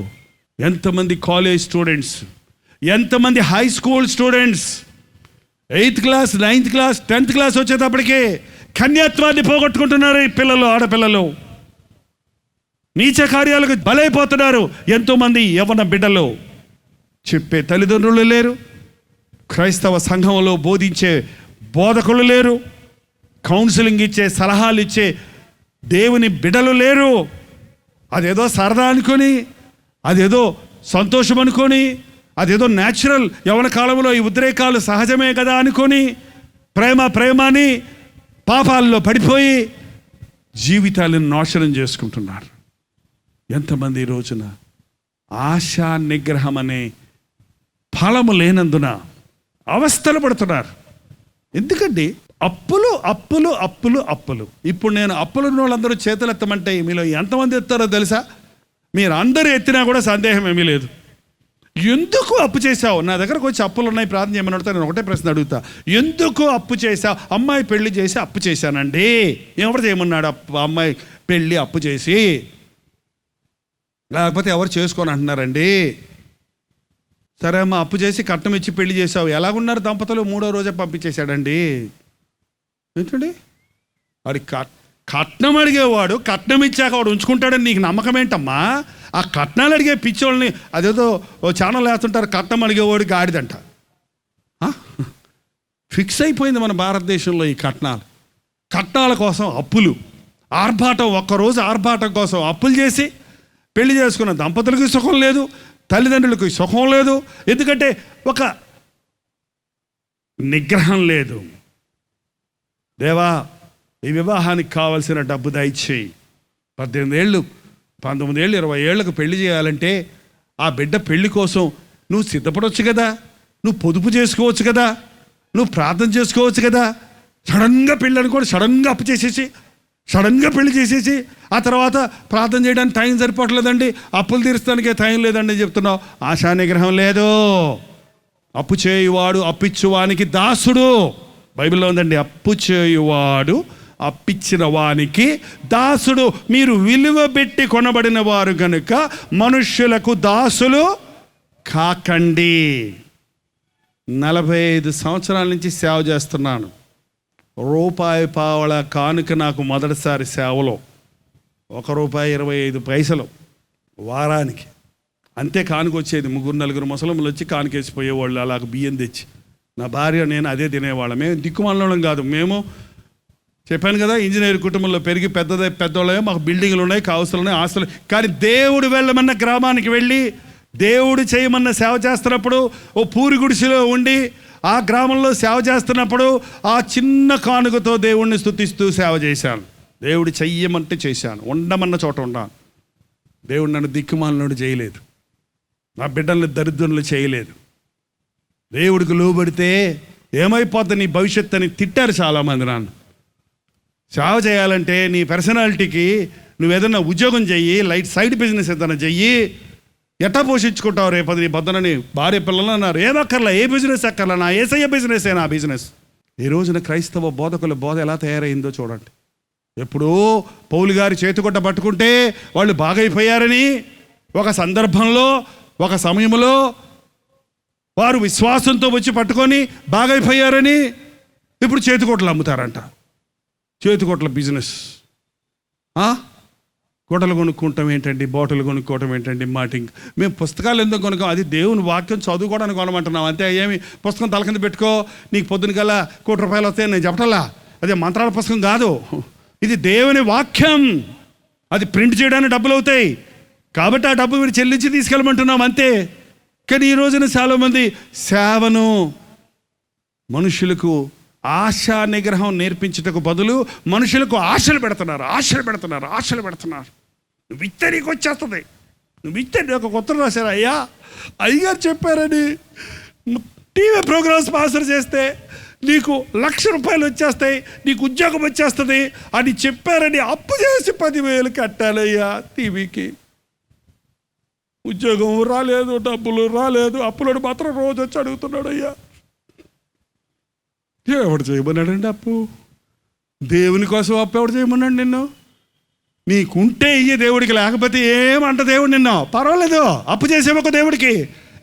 ఎంతమంది కాలేజ్ స్టూడెంట్స్, ఎంతమంది high school students 8th class, 9th class, 10th class వచ్చేటప్పటికే కన్యాత్వాన్ని పోగొట్టుకుంటున్నారు ఈ పిల్లలు, ఆడపిల్లలు. నీచ కార్యాలకు బలైపోతున్నారు ఎంతోమంది యవ్వన బిడ్డలు. చెప్పే తల్లిదండ్రులు లేరు, క్రైస్తవ సంఘంలో బోధించే బోధకులు లేరు, కౌన్సిలింగ్ ఇచ్చే సలహాలు ఇచ్చే దేవుని బిడ్డలు లేరు. అదేదో సరదా అనుకొని, అదేదో సంతోషం అనుకొని, అదేదో న్యాచురల్ యవ్వన కాలంలో ఈ ఉద్రేకాలు సహజమే కదా అనుకొని ప్రేమని పాపాల్లో పడిపోయి జీవితాలను నాశనం చేసుకుంటున్నారు. ఎంతమంది ఈ రోజున ఆశా నిగ్రహం అనే ఫలము లేనందున అవస్థలు పడుతున్నారు. ఎందుకండి? అప్పులు అప్పులు అప్పులు అప్పులు. ఇప్పుడు నేను అప్పులున్న వాళ్ళందరూ చేతులు ఎత్తమంటే మీలో ఎంతమంది ఎత్తారో తెలుసా? మీరు అందరూ ఎత్తినా కూడా సందేహం ఏమీ లేదు. ఎందుకు అప్పు చేశావు? నా దగ్గరకు వచ్చి అప్పులు ఉన్నాయి ప్రార్థన చేయమని అడుగుతా. నేను ఒకటే ప్రశ్న అడుగుతా, ఎందుకు అప్పు చేశావు? అమ్మాయి పెళ్లి చేసి అప్పు చేశానండి. ఎవరు చేయమన్నాడు అమ్మాయి పెళ్ళి అప్పు చేసి? లేకపోతే ఎవరు చేసుకొని అంటున్నారండి? సరే అమ్మ, అప్పు చేసి కట్నం ఇచ్చి పెళ్లి చేసావు. ఎలాగున్నారు దంపతులు? 3వ రోజే పంపించేశాడండి. ఏంటండి? వాడి కట్నం అడిగేవాడు కట్నం ఇచ్చాక వాడు ఉంచుకుంటాడని నీకు నమ్మకం ఏంటమ్మా? ఆ కట్నాలు అడిగే పిచ్చోళ్ళని అదేదో ఛానల్ వేస్తుంటారు, కట్నం అడిగేవాడు గాడిదంట. ఫిక్స్ అయిపోయింది మన భారతదేశంలో ఈ కట్నాల కోసం అప్పులు, ఆర్భాటం. ఒక్కరోజు ఆర్భాటం కోసం అప్పులు చేసి పెళ్లి చేసుకున్న దంపతులకి సుఖం లేదు, తల్లిదండ్రులకి సుఖం లేదు. ఎందుకంటే ఒక నిగ్రహం లేదు. దేవా, ఈ వివాహానికి కావాల్సిన డబ్బు దయచేయి. 18 ఏళ్ళు, 19 ఏళ్ళు, 20 ఏళ్ళకు పెళ్లి చేయాలంటే ఆ బిడ్డ పెళ్లి కోసం నువ్వు సిద్ధపడవచ్చు కదా, నువ్వు పొదుపు చేసుకోవచ్చు కదా, నువ్వు ప్రార్థన చేసుకోవచ్చు కదా. సడన్గా పెళ్ళి అనుకోండి, సడన్గా అప్పు చేసేసి, సడన్గా పెళ్లి చేసేసి ఆ తర్వాత ప్రార్థన చేయడానికి టైం సరిపోవట్లేదండి, అప్పులు తీర్చడానికే టైం లేదండి చెప్తున్నావు. ఆశా నిగ్రహం లేదు. అప్పు చేయువాడు అప్పిచ్చువానికి దాసుడు. బైబిల్లో ఉందండి, అప్పు చేయువాడు అప్పిచ్చిన వానికి దాసుడు. మీరు విలువ పెట్టి కొనబడిన వారు గనుక మనుష్యులకు దాసులు కాకండి. 45 సంవత్సరాల నుంచి సేవ చేస్తున్నాను. రూపాయి పావల కానుక నాకు మొదటిసారి సేవలో ₹1.25 వారానికి. అంతే కానుక వచ్చేది. 3-4 ముసలమ్మలు వచ్చి కానుకేసిపోయేవాళ్ళు. అలాగ బియ్యం తెచ్చి నా భార్య నేను అదే తినేవాళ్ళం. మేము దిక్కుమాలం కాదు. మేము చెప్పాను కదా, ఇంజనీర్ కుటుంబంలో పెరిగి పెద్దవాళ్ళే. మాకు బిల్డింగ్లు ఉన్నాయి, కావస్తులు ఉన్నాయి, ఆస్తులు. కానీ దేవుడు వెళ్ళమన్న గ్రామానికి వెళ్ళి దేవుడు చేయమన్న సేవ చేస్తున్నప్పుడు ఓ పూరి గుడిసెలో ఉండి ఆ గ్రామంలో సేవ చేస్తున్నప్పుడు ఆ చిన్న కానుకతో దేవుడిని స్తుతిస్తూ సేవ చేశాను. దేవుడు చెయ్యమంటే చేశాను. ఉండమన్న చోట ఉన్నాను. దేవుడు నన్ను దిక్కుమాలినోడు చేయలేదు. నా బిడ్డలను దరిద్రులు చేయలేదు. దేవుడికి లోబడితే ఏమైపోద్ది నీ భవిష్యత్తు అని తిట్టారు చాలామంది. నన్ను సేవ చేయాలంటే నీ పర్సనాలిటీకి నువ్వు ఏదన్నా ఉద్యోగం చెయ్యి, సైడ్ బిజినెస్ ఏదైనా చెయ్యి, ఎట్టా పోషించుకుంటావు రేపది నీ బద్దనని భార్య పిల్లలు అన్నారు. ఏమక్కర్లా, ఏ బిజినెస్ అక్కర్లా, నా యేసయ్య బిజినెస్ నా బిజినెస్. ఈ రోజున క్రైస్తవ బోధకుల బోధ ఎలా తయారైందో చూడండి. ఎప్పుడో పౌలు గారి చేతికొట్ట పట్టుకుంటే వాళ్ళు బాగైపోయారని ఒక సందర్భంలో ఒక సమయంలో వారు విశ్వాసంతో వచ్చి పట్టుకొని బాగైపోయారని ఇప్పుడు చేతికొట్టలు అమ్ముతారంట. చేతికొట్ల బిజినెస్. గుడ్డలు కొనుక్కుంటాం ఏంటండి, బాటిల్ కొనుక్కోవటం ఏంటండి, మాటింగ్. మేము పుస్తకాలు ఎందుకు కొనుక్కోం? అది దేవుని వాక్యం చదువుకోవడానికి కొనమంటున్నాం అంతే. ఏమి పుస్తకం తల కింద పెట్టుకో నీకు పొద్దున కల్లా ₹1,00,000 వస్తాయని నేను చెప్పటల్లా. అదే మంత్రాల పుస్తకం కాదు. ఇది దేవుని వాక్యం. అది ప్రింట్ చేయడానికి డబ్బులు అవుతాయి కాబట్టి ఆ డబ్బు మీరు చెల్లించి తీసుకెళ్ళమంటున్నాం అంతే. కానీ ఈ రోజున చాలామంది సేవను మనుషులకు ఆశా నిగ్రహం నేర్పించటకు బదులు మనుషులకు ఆశలు పెడుతున్నారు. నువ్వు ఇస్తే నీకు వచ్చేస్తుంది, నువ్వు ఇస్తే ఒక కొత్త రాశారు. అయ్యగారు చెప్పారని టీవీ ప్రోగ్రామ్ స్పాన్సర్ చేస్తే నీకు ₹1,00,000 వచ్చేస్తాయి, నీకు ఉద్యోగం వచ్చేస్తుంది అని చెప్పారని అప్పు చేసి 10,000 కట్టాలయ్యా. టీవీకి ఉద్యోగం రాలేదు, డబ్బులు రాలేదు, అప్పులను మాత్రం రోజు వచ్చి అడుగుతున్నాడు. అయ్యా ఎవడు చేయమన్నాడండి అప్పు? దేవుని కోసం అప్పు ఎవడు చేయమన్నాడు నిన్ను? నీకుంటే ఇయ్య దేవుడికి, లేకపోతే ఏమంట దేవుడు నిన్ను. పర్వాలేదు, అప్పు చేసేమొక దేవుడికి.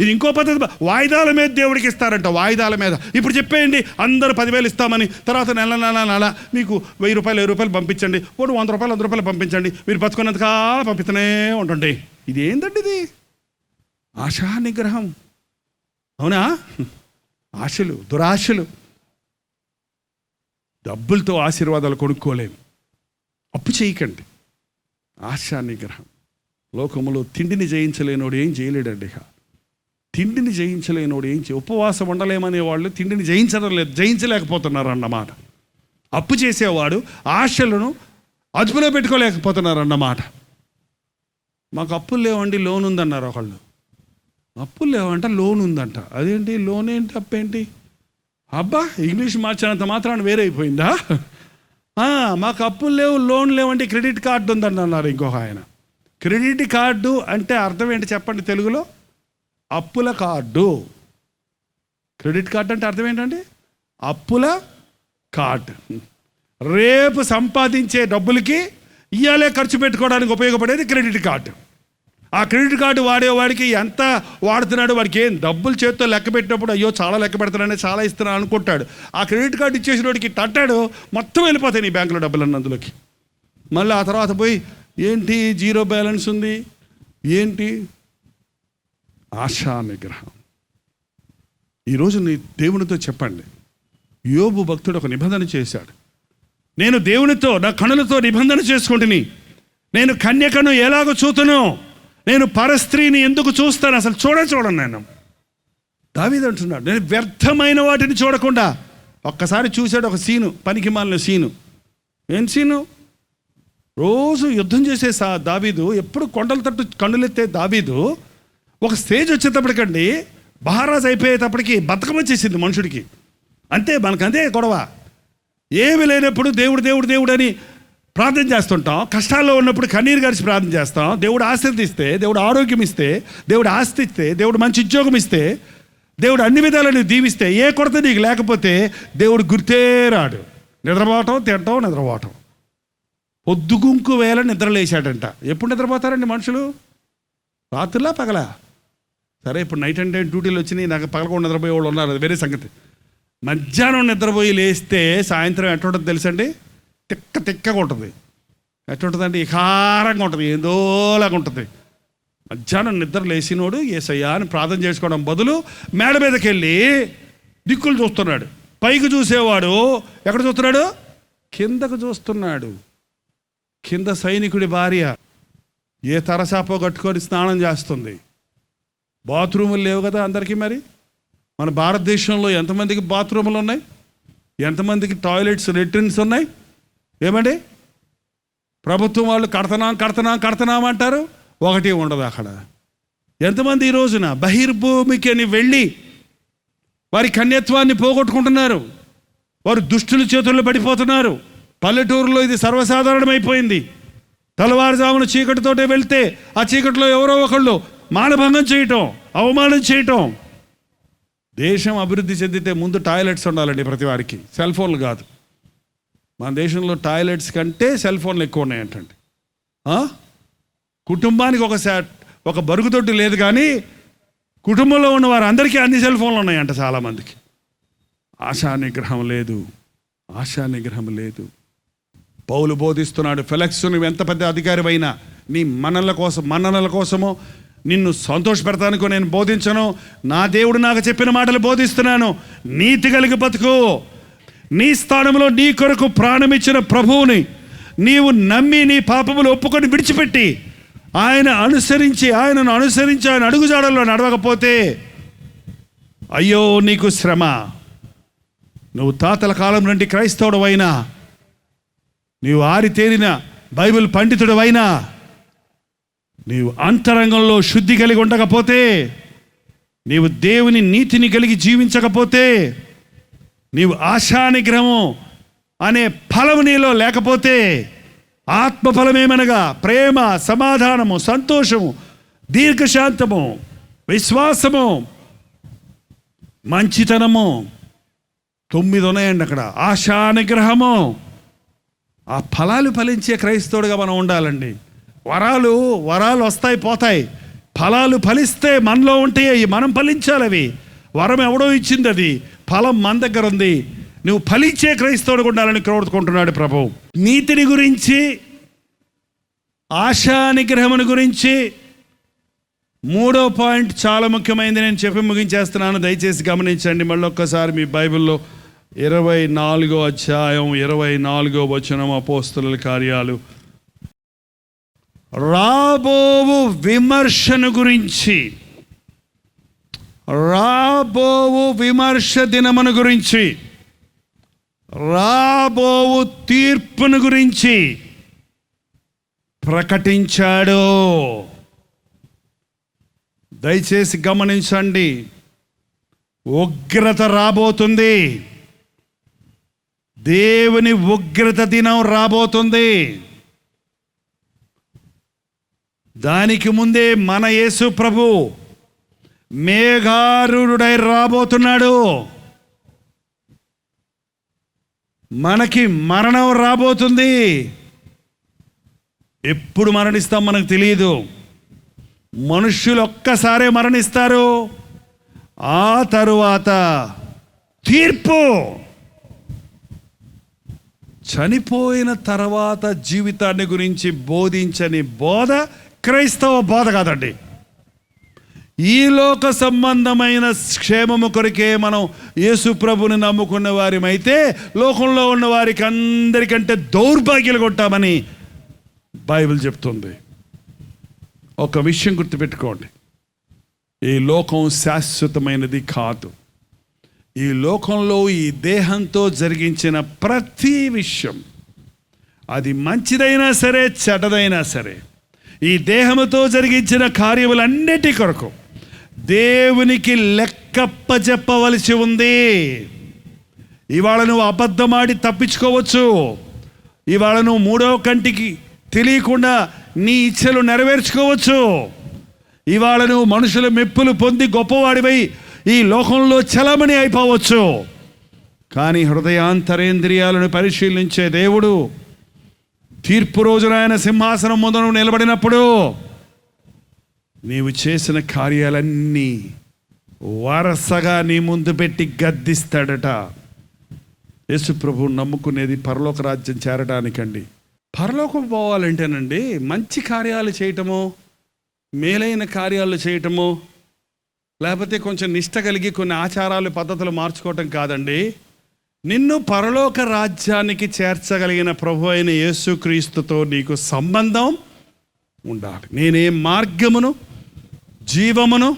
ఇది ఇంకో పద్ధతి, వాయిదాల మీద దేవుడికి ఇస్తారంట. వాయిదాల మీద. ఇప్పుడు చెప్పేయండి అందరూ 10,000 ఇస్తామని, తర్వాత నెల మీకు ₹1,000 పంపించండి, ₹100 పంపించండి, మీరు బతుకున్నంతకాలం పంపిస్తూనే ఉంటుండే. ఇది ఏంటండి? ఇది ఆశా నిగ్రహం. అవునా? ఆశలు, దురాశలు. డబ్బులతో ఆశీర్వాదాలు కొనుక్కోలేము. అప్పు చేయకండి. ఆశా నిగ్రహం. లోకములో తిండిని జయించలేనోడు ఏం చేయలేడండి. తిండిని జయించలేనోడు ఏం ఉపవాసం ఉండలేమనే వాళ్ళు తిండిని జయించలేకపోతున్నారు అన్నమాట. అప్పు చేసేవాడు ఆశలను అదుపులో పెట్టుకోలేకపోతున్నారు అన్నమాట. మాకు అప్పులు లేవండి, లోన్ ఉందన్నారు ఒకళ్ళు. అప్పులు లేవంట, లోన్ ఉందంట. అదేంటి లోన్ ఏంటి, అప్పేంటి? అబ్బా, ఇంగ్లీష్ మార్చినంత మాత్రాన వేరే అయిపోయిందా? మాకు అప్పులు లేవు, లోన్ లేవండి, క్రెడిట్ కార్డు ఉందండి అన్నారు ఇంకొక ఆయన. క్రెడిట్ కార్డు అంటే అర్థం ఏంటి చెప్పండి తెలుగులో? అప్పుల కార్డు. క్రెడిట్ కార్డు అంటే అర్థం ఏంటండి? అప్పుల కార్డు. రేపు సంపాదించే డబ్బులకి ఇయ్యాలే ఖర్చు పెట్టుకోవడానికి ఉపయోగపడేది క్రెడిట్ కార్డు. ఆ క్రెడిట్ కార్డు వాడేవాడికి ఎంత వాడుతున్నాడు, వాడికి ఏం డబ్బులు చేతితో లెక్క పెట్టినప్పుడు అయ్యో చాలా లెక్క పెడుతున్నానే, చాలా ఇస్తున్నాను అనుకుంటాడు. ఆ క్రెడిట్ కార్డు ఇచ్చేసిన వాడికి తట్టాడు, మొత్తం వెళ్ళిపోతాయి నీ బ్యాంకులో డబ్బులు అందులోకి. మళ్ళీ ఆ తర్వాత పోయి ఏంటి జీరో బ్యాలెన్స్ ఉంది ఏంటి? ఆశా నిగ్రహం. ఈరోజు నీ దేవునితో చెప్పండి. యోబు భక్తుడు ఒక నిబంధన చేశాడు. నేను దేవునితో నా కనులతో నిబంధన చేసుకుంటుని, నేను కన్యకను ఎలాగో చూతును, నేను పరస్త్రీని ఎందుకు చూస్తాను, అసలు చూడను నేను. దావీదు అంటున్నాడు, నేను వ్యర్థమైన వాటిని చూడకుండా. ఒక్కసారి చూశాడు ఒక సీను, పనికి మాలిన సీను. ఏం సీను? రోజు యుద్ధం చేసే దావీదు, ఎప్పుడు కొండల తట్టు కన్నులెత్తే దావీదు, ఒక స్టేజ్ వచ్చేటప్పటికండి మహారాజు అయిపోయేటప్పటికి బతకం వచ్చేసింది మనుషుడికి. అంతే, మనకంతే గొడవ. ఏమి లేనప్పుడు దేవుడు దేవుడు దేవుడు అని ప్రార్థన చేస్తుంటాం. కష్టాల్లో ఉన్నప్పుడు కన్నీరు గారిచి ప్రార్థన చేస్తాం. దేవుడు ఆశీర్వదిస్తే, దేవుడు ఆరోగ్యం ఇస్తే, దేవుడు ఆస్తి ఇస్తే, దేవుడు మంచి ఉద్యోగం ఇస్తే, దేవుడు అన్ని విధాలు నువ్వు దీవిస్తే, ఏ కొరత నీకు లేకపోతే దేవుడు గుర్తే రాడు. నిద్రపోవటం, తినటం, నిద్రపోవటం. పొద్దుగుంకు వేళ నిద్రలేశాడంట. ఎప్పుడు నిద్రపోతారండి మనుషులు? రాత్రిలా పగలా? సరే, ఇప్పుడు నైట్ అండ్ టైం డ్యూటీలు వచ్చినాయి, నాకు పగలకుండా నిద్రపోయే వాళ్ళు ఉన్నారు, అది వేరే సంగతి. మధ్యాహ్నం నిద్రపోయి లేస్తే సాయంత్రం ఎట్లుంటుంది తెలుసండి? తిక్కగా ఉంటుంది. ఎట్లుంటుందండి? ఇకారంగా ఉంటుంది, ఏదోలాగా ఉంటుంది. మధ్యాహ్నం నిద్ర లేచినోడు యేసయ్యా అని ప్రార్థన చేసుకోవడం బదులు మేడ మీదకి వెళ్ళి దిక్కులు చూస్తున్నాడు. పైకి చూసేవాడు ఎక్కడ చూస్తున్నాడు? కిందకు చూస్తున్నాడు. కింద సైనికుడి భార్య ఏ తరసాపో కట్టుకొని స్నానం చేస్తుంది. బాత్రూములు లేవు కదా అందరికీ. మరి మన భారతదేశంలో ఎంతమందికి బాత్రూములు ఉన్నాయి? ఎంతమందికి టాయిలెట్స్, లెట్రిన్స్ ఉన్నాయి? ఏమండి, ప్రభుత్వం వాళ్ళు కడతనాం అంటారు, ఒకటి ఉండదు అక్కడ. ఎంతమంది ఈ రోజున బహిర్భూమికి అని వెళ్ళి వారి కన్యత్వాన్ని పోగొట్టుకుంటున్నారు. వారు దుష్టుల చేతుల్లో పడిపోతున్నారు. పల్లెటూరులో ఇది సర్వసాధారణమైపోయింది. తెల్లవారుజామున చీకటితోటే వెళ్తే ఆ చీకటిలో ఎవరో ఒకళ్ళు మానభంగం చేయటం, అవమానం చేయటం. దేశం అభివృద్ధి చెందితే ముందు టాయిలెట్స్ ఉండాలండి ప్రతి వారికి, సెల్ ఫోన్లు కాదు. మన దేశంలో టాయిలెట్స్ కంటే సెల్ ఫోన్లు ఎక్కువ ఉన్నాయంటండి. కుటుంబానికి ఒక బరుగుదొడ్డు లేదు, కానీ కుటుంబంలో ఉన్న వారు అందరికీ అన్ని సెల్ ఫోన్లు ఉన్నాయంట చాలామందికి. ఆశానిగ్రహం లేదు. పౌలు బోధిస్తున్నాడు, ఫెలక్స్, నువ్వు ఎంత పెద్ద అధికారివైనా నీ మన్ననల కోసమో నిన్ను సంతోషపెడతానికో నేను బోధించను. నా దేవుడు నాకు చెప్పిన మాటలు బోధిస్తున్నాను. నీతి కలిగి బతుకు. నీ స్థానంలో నీ కొరకు ప్రాణమిచ్చిన ప్రభువుని నీవు నమ్మి నీ పాపములు ఒప్పుకొని విడిచిపెట్టి ఆయనను అనుసరించి ఆయన అడుగుజాడల్లో నడవకపోతే అయ్యో నీకు శ్రమ. నువ్వు తాతల కాలం నుండి క్రైస్తవుడు అయినా, నీవు ఆరితేరిన బైబిల్ పండితుడు అయినా, నీవు అంతరంగంలో శుద్ధి కలిగి ఉండకపోతే, నీవు దేవుని నీతిని కలిగి జీవించకపోతే, నీవు ఆశానిగ్రహము అనే ఫలము నీలో లేకపోతే, ఆత్మఫలమేమనగా ప్రేమ, సమాధానము, సంతోషము, దీర్ఘశాంతము, విశ్వాసము, మంచితనము, 9 ఉన్నాయండి అక్కడ. ఆశానిగ్రహము. ఆ ఫలాలు ఫలించే క్రైస్తవుడిగా మనం ఉండాలండి. వరాలు వస్తాయి పోతాయి, ఫలాలు ఫలిస్తే మనలో ఉంటాయి, మనం ఫలించాలి. అవి వరం ఎవడో ఇచ్చింది, అది ఫలం మన దగ్గర ఉంది. నువ్వు ఫలించే క్రైస్తవుడిగా ఉండాలని కోరుకుంటున్నాడు ప్రభు. నీతిని గురించి, ఆశానిగ్రహముని గురించి 3వ పాయింట్ చాలా ముఖ్యమైనది, నేను చెప్పి ముగించేస్తున్నాను, దయచేసి గమనించండి. మళ్ళీ ఒక్కసారి మీ బైబిల్లో 24వ అధ్యాయం 24వ వచనం, అపోస్తలుల కార్యాలు. రాబోవు విమర్శను గురించి, రాబోవు విమర్శ దినమును గురించి, రాబోవు తీర్పును గురించి ప్రకటించాడు. దయచేసి గమనించండి, ఉగ్రత రాబోతుంది. దేవుని ఉగ్రత దినం రాబోతుంది. దానికి ముందే మన యేసు ప్రభు మేఘారూఢుడై రాబోతున్నాడు. మనకి మరణం రాబోతుంది. ఎప్పుడు మరణిస్తాం మనకు తెలియదు. మనుష్యులు ఒక్కసారే మరణిస్తారు, ఆ తరువాత తీర్పు. చనిపోయిన తర్వాత జీవితాన్ని గురించి బోధించని బోధ క్రైస్తవ బోధ కాదండి. ఈ లోక సంబంధమైన క్షేమము కొరకే మనం యేసు ప్రభుని నమ్ముకున్న వారిమైతే లోకంలో ఉన్న వారికి అందరికంటే దౌర్భాగ్యాలు కొట్టామని బైబిల్ చెప్తుంది. ఒక విషయం గుర్తుపెట్టుకోండి, ఈ లోకం శాశ్వతమైనది కాదు. ఈ లోకంలో ఈ దేహంతో జరిగించిన ప్రతి విషయం, అది మంచిదైనా సరే చెడ్డదైనా సరే, ఈ దేహముతో జరిగించిన కార్యములన్నిటి కొరకు దేవునికి లెక్కప్పజెప్పవలసి ఉంది. ఇవాళ నువ్వు అబద్ధమాడి తప్పించుకోవచ్చు. ఇవాళ నువ్వు 3వ కంటికి తెలియకుండా నీ ఇచ్చలు నెరవేర్చుకోవచ్చు. ఇవాళ నువ్వు మనుషుల మెప్పులు పొంది గొప్పవాడివై ఈ లోకంలో చలమణి అయిపోవచ్చు. కానీ హృదయాంతరేంద్రియాలను పరిశీలించే దేవుడు తీర్పు రోజున ఆయన సింహాసనం ముందు నిలబడినప్పుడు నీవు చేసిన కార్యాలన్నీ వరసగా నీ ముందు పెట్టి గద్దిస్తాడట. యేసు ప్రభువు నమ్ముకునేది పరలోక రాజ్యం చేరడానికండి. పరలోకం పోవాలంటేనండి మంచి కార్యాలు చేయటమో, మేలైన కార్యాలు చేయటమో, లేకపోతే కొంచెం నిష్ట కలిగి కొన్ని ఆచారాలు పద్ధతులు మార్చుకోవటం కాదండి. నిన్ను పరలోక రాజ్యానికి చేర్చగలిగిన ప్రభు అయిన యేసుక్రీస్తుతో నీకు సంబంధం ఉండాలి. నేనే మార్గమును జీవమును,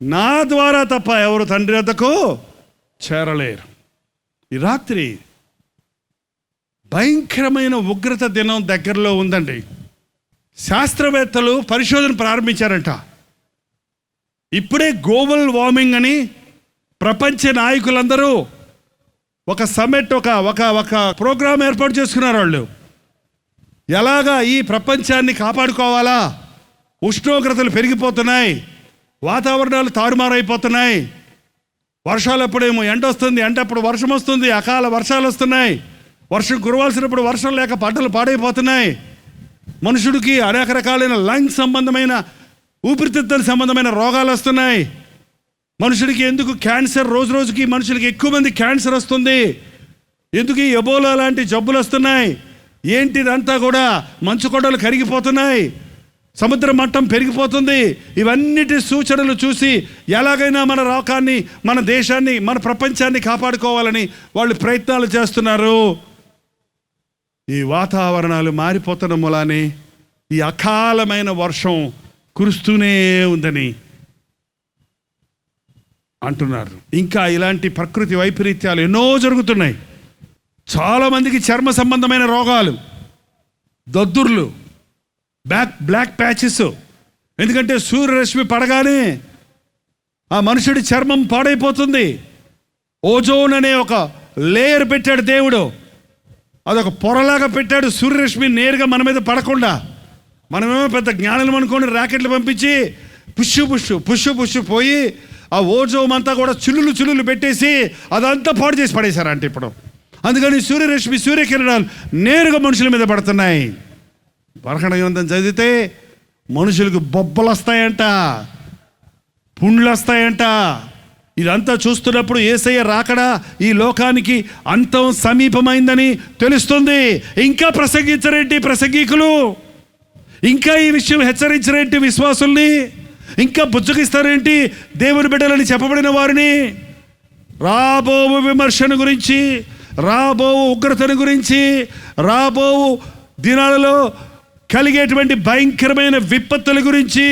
నా ద్వారా తప్ప ఎవరు తండ్రి వద్దకు చేరలేరు. ఈ రాత్రి భయంకరమైన ఉగ్రత దినం దగ్గరలో ఉందండి. శాస్త్రవేత్తలు పరిశోధన ప్రారంభించారంట. ఇప్పుడే గ్లోబల్ వార్మింగ్ అని ప్రపంచ నాయకులందరూ ఒక సమ్మిట్, ఒక ప్రోగ్రాం ఏర్పాటు చేసుకున్నారు. వాళ్ళు ఎలాగా ఈ ప్రపంచాన్ని కాపాడుకోవాలా, ఉష్ణోగ్రతలు పెరిగిపోతున్నాయి, వాతావరణాలు తారుమారైపోతున్నాయి, వర్షాలు ఎప్పుడేమో ఎండ వస్తుంది, ఎండ అప్పుడు వర్షం వస్తుంది, అకాల వర్షాలు వస్తున్నాయి, వర్షం కురవాల్సినప్పుడు వర్షం లేక పంటలు పాడైపోతున్నాయి, మనుషుడికి అనేక రకాలైన లంగ్స్ సంబంధమైన, ఊపిరితిత్తుల సంబంధమైన రోగాలు వస్తున్నాయి, మనుషుడికి ఎందుకు క్యాన్సర్, రోజు రోజుకి మనుషులకి ఎక్కువ మంది క్యాన్సర్ వస్తుంది, ఎందుకు ఈ ఎబోలా లాంటి జబ్బులు వస్తున్నాయి, ఏంటిదంతా కూడా మంచు కొండలు కరిగిపోతున్నాయి, సముద్ర మట్టం పెరిగిపోతుంది. ఇవన్నిటి సూచనలు చూసి ఎలాగైనా మన లోకాన్ని, మన దేశాన్ని, మన ప్రపంచాన్ని కాపాడుకోవాలని వాళ్ళు ప్రయత్నాలు చేస్తున్నారు. ఈ వాతావరణాలు మారిపోతున్న మూలానే ఈ అకాలమైన వర్షం కురుస్తూనే ఉందని అంటున్నారు. ఇంకా ఇలాంటి ప్రకృతి వైపరీత్యాలు ఎన్నో జరుగుతున్నాయి. చాలామందికి చర్మ సంబంధమైన రోగాలు, దద్దుర్లు, బ్లాక్ ప్యాచెస్. ఎందుకంటే సూర్యరశ్మి పడగానే ఆ మనుషుడి చర్మం పాడైపోతుంది. ఓజోన్ అనే ఒక లేయర్ పెట్టాడు దేవుడు, అదొక పొరలాగా పెట్టాడు. సూర్యరశ్మి నేరుగా మన మీద పడకుండా, మనమేమో పెద్ద జ్ఞానం అనుకోని ర్యాకెట్లు పంపించి పుష్షు పోయి ఆ ఓజోన్ అంతా కూడా చిల్లులు పెట్టేసి అదంతా పాడు చేసి పడేశారంట ఇప్పుడు. అందుకని సూర్యరశ్మి, సూర్యకిరణాలు నేరుగా మనుషుల మీద పడుతున్నాయి. పరకణ గ్రంథం చదివితే మనుషులకు బొబ్బలు వస్తాయంట, పుండ్లు వస్తాయంట. ఇదంతా చూస్తున్నప్పుడు యేసయ్య రాకడా ఈ లోకానికి అంతం సమీపమైందని తెలుస్తుంది. ఇంకా ప్రసంగించరేంటి ప్రసంగికులు? ఇంకా ఈ విషయం హెచ్చరించరేంటి విశ్వాసుల్ని? ఇంకా బుజ్జగిస్తారేంటి దేవుని బిడ్డలని చెప్పబడిన వారిని? రాబో విమర్శను గురించి, రాబో ఉగ్రతను గురించి, రాబో దినాలలో కలిగేటువంటి భయంకరమైన విపత్తుల గురించి,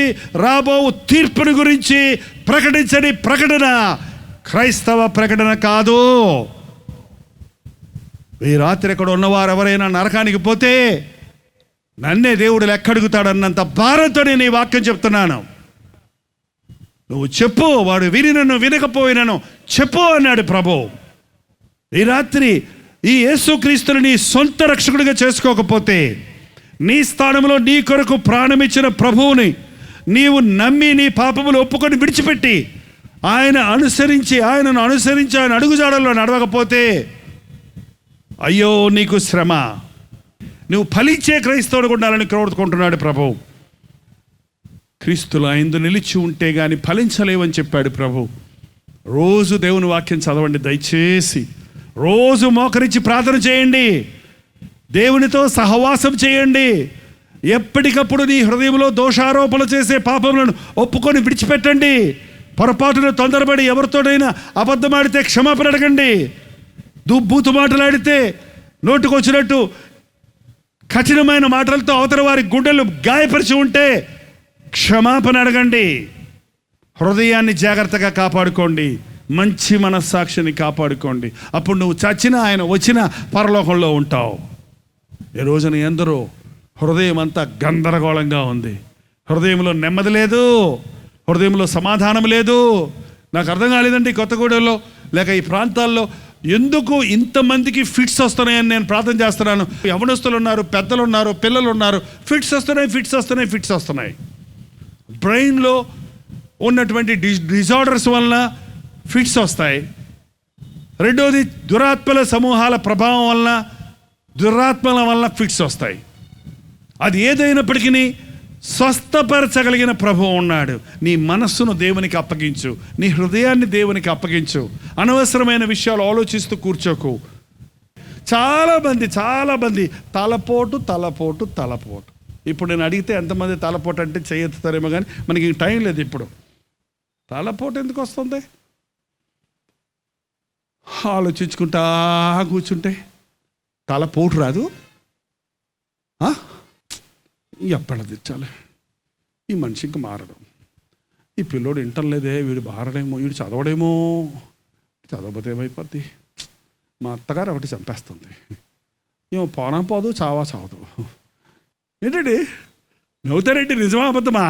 రాబో తీర్పుని గురించి ప్రకటించని ప్రకటన క్రైస్తవ ప్రకటన కాదు. ఈ రాత్రి ఇక్కడ ఉన్నవారు ఎవరైనా నరకానికి పోతే నన్నే దేవుడు లెక్కడుగుతాడన్నంత భారంతో నేను ఈ వాక్యం చెప్తున్నాను. నువ్వు చెప్పు, వాడు వినినను వినకపోయినను చెప్పు అన్నాడు ప్రభు. ఈ రాత్రి ఈ యేసుక్రీస్తుని నీ సొంత రక్షకుడిగా చేసుకోకపోతే, నీ స్థానంలో నీ కొరకు ప్రాణమిచ్చిన ప్రభువుని నీవు నమ్మి నీ పాపములు ఒప్పుకొని విడిచిపెట్టి ఆయనను అనుసరించి ఆయన అడుగుజాడల్లో నడవకపోతే అయ్యో నీకు శ్రమ. నువ్వు ఫలించే క్రైస్తవుడు ఉండాలని కోరుకుంటున్నాడు ప్రభు. క్రీస్తులో ఆయన నిలిచి ఉంటే గాని ఫలించలేవని చెప్పాడు ప్రభు. రోజు దేవుని వాక్యం చదవండి దయచేసి. రోజు మోకరించి ప్రార్థన చేయండి, దేవునితో సహవాసం చేయండి. ఎప్పటికప్పుడు నీ హృదయంలో దోషారోపణలు చేసే పాపములను ఒప్పుకొని విడిచిపెట్టండి. పొరపాటును తొందరపడి ఎవరితోనైనా అబద్ధమాడితే క్షమాపణ అడగండి. బూతు మాటలాడితే, నోటుకొచ్చినట్టు కఠినమైన మాటలతో అవతల వారి గుండెలు గాయపరిచి ఉంటే క్షమాపణ అడగండి. హృదయాన్ని జాగ్రత్తగా కాపాడుకోండి, మంచి మనస్సాక్షిని కాపాడుకోండి. అప్పుడు నువ్వు చచ్చినా ఆయన వచ్చినా పరలోకంలో ఉంటావు. ఈ రోజున ఎందరో హృదయం అంతా గందరగోళంగా ఉంది, హృదయంలో నెమ్మది లేదు, హృదయంలో సమాధానం లేదు. నాకు అర్థం కాలేదండి, కొత్తగూడెంలో లేక ఈ ప్రాంతాల్లో ఎందుకు ఇంతమందికి ఫిట్స్ వస్తున్నాయని నేను ప్రార్థన చేస్తున్నాను. యవనస్తులు ఉన్నారు, పెద్దలు ఉన్నారు, పిల్లలు ఉన్నారు. ఫిట్స్ వస్తున్నాయి. బ్రెయిన్లో ఉన్నటువంటి డిజార్డర్స్ వలన ఫిట్స్ వస్తాయి. రెండోది దురాత్మల సమూహాల ప్రభావం వలన, దురాత్మల వలన ఫిట్స్ వస్తాయి. అది ఏదైనప్పటికీ స్వస్థపరచగలిగిన ప్రభువు ఉన్నాడు. నీ మనస్సును దేవునికి అప్పగించు, నీ హృదయాన్ని దేవునికి అప్పగించు. అనవసరమైన విషయాలు ఆలోచిస్తూ కూర్చోకు. చాలామంది తలపోటు. ఇప్పుడు నేను అడిగితే ఎంతమంది తలపోటు అంటే చేయెత్తుతారేమో, కానీ మనకి టైం లేదు. ఇప్పుడు తలపోటు ఎందుకు వస్తుంది? ఆలోచించుకుంటా కూర్చుంటే తలపోటు రాదు. ఎప్పటి తెచ్చాలి? ఈ మనిషి ఇంక మారడం. ఈ పిల్లోడు వింటలేదే, వీడు మారడేమో, వీడు చదవడేమో, చదవకపోతే ఏమైపోద్ది? మా అత్తగారు ఒకటి చంపేస్తుంది, ఏమో పోనా పోదు, చావదు. ఏంటండి నవ్వుతారేంటి? నిజమా అబద్ధమా?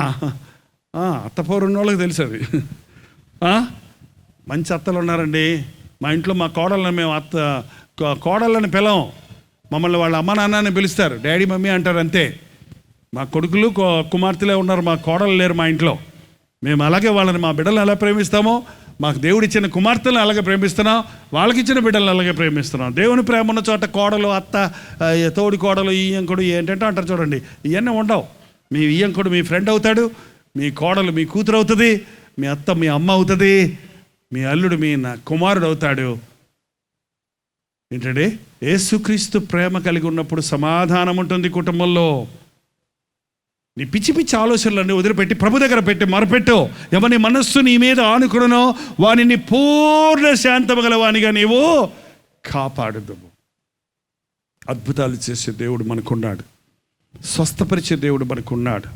అత్తపోరున్న వాళ్ళకి తెలుసు అది. మంచి అత్తలు ఉన్నారండి మా ఇంట్లో. మా కోడళ్ళని మేము కోడళ్ళని పిలవం, మమ్మల్ని వాళ్ళ అమ్మ నాన్నని పిలుస్తారు, డాడీ మమ్మీ అంటారు అంతే. మా కొడుకులు కుమార్తెలే ఉన్నారు, మా కోడలు లేరు మా ఇంట్లో. మేము అలాగే వాళ్ళని, మా బిడ్డలను ఎలా ప్రేమిస్తామో, మాకు దేవుడిచ్చిన కుమార్తెలను అలాగే ప్రేమిస్తున్నాం, వాళ్ళకిచ్చిన బిడ్డలను అలాగే ప్రేమిస్తున్నాం. దేవుని ప్రేమ ఉన్న చోట కోడలు, అత్త, తోడి కోడలు, ఈయంకుడు ఏంటంటే అంటారు చూడండి, ఇవన్నీ ఉండవు. మీ ఈయంకుడు మీ ఫ్రెండ్ అవుతాడు, మీ కోడలు మీ కూతురు అవుతుంది, మీ అత్త మీ అమ్మ అవుతుంది, మీ అల్లుడు మీ కుమారుడు అవుతాడు. ఏంటంటే యేసుక్రీస్తు ప్రేమ కలిగి ఉన్నప్పుడు సమాధానం ఉంటుంది కుటుంబంలో. నీ పిచ్చి ఆలోచనలన్నీ వదిలిపెట్టి ప్రభు దగ్గర పెట్టి మొరపెట్టు. ఎవరి మనస్సు నీ మీద ఆనుకునో వానిని పూర్ణ శాంతము గలవానిగా నీవు కాపాడుదువు. అద్భుతాలు చేసే దేవుడు మనకున్నాడు, స్వస్థపరిచే దేవుడు మనకున్నాడు.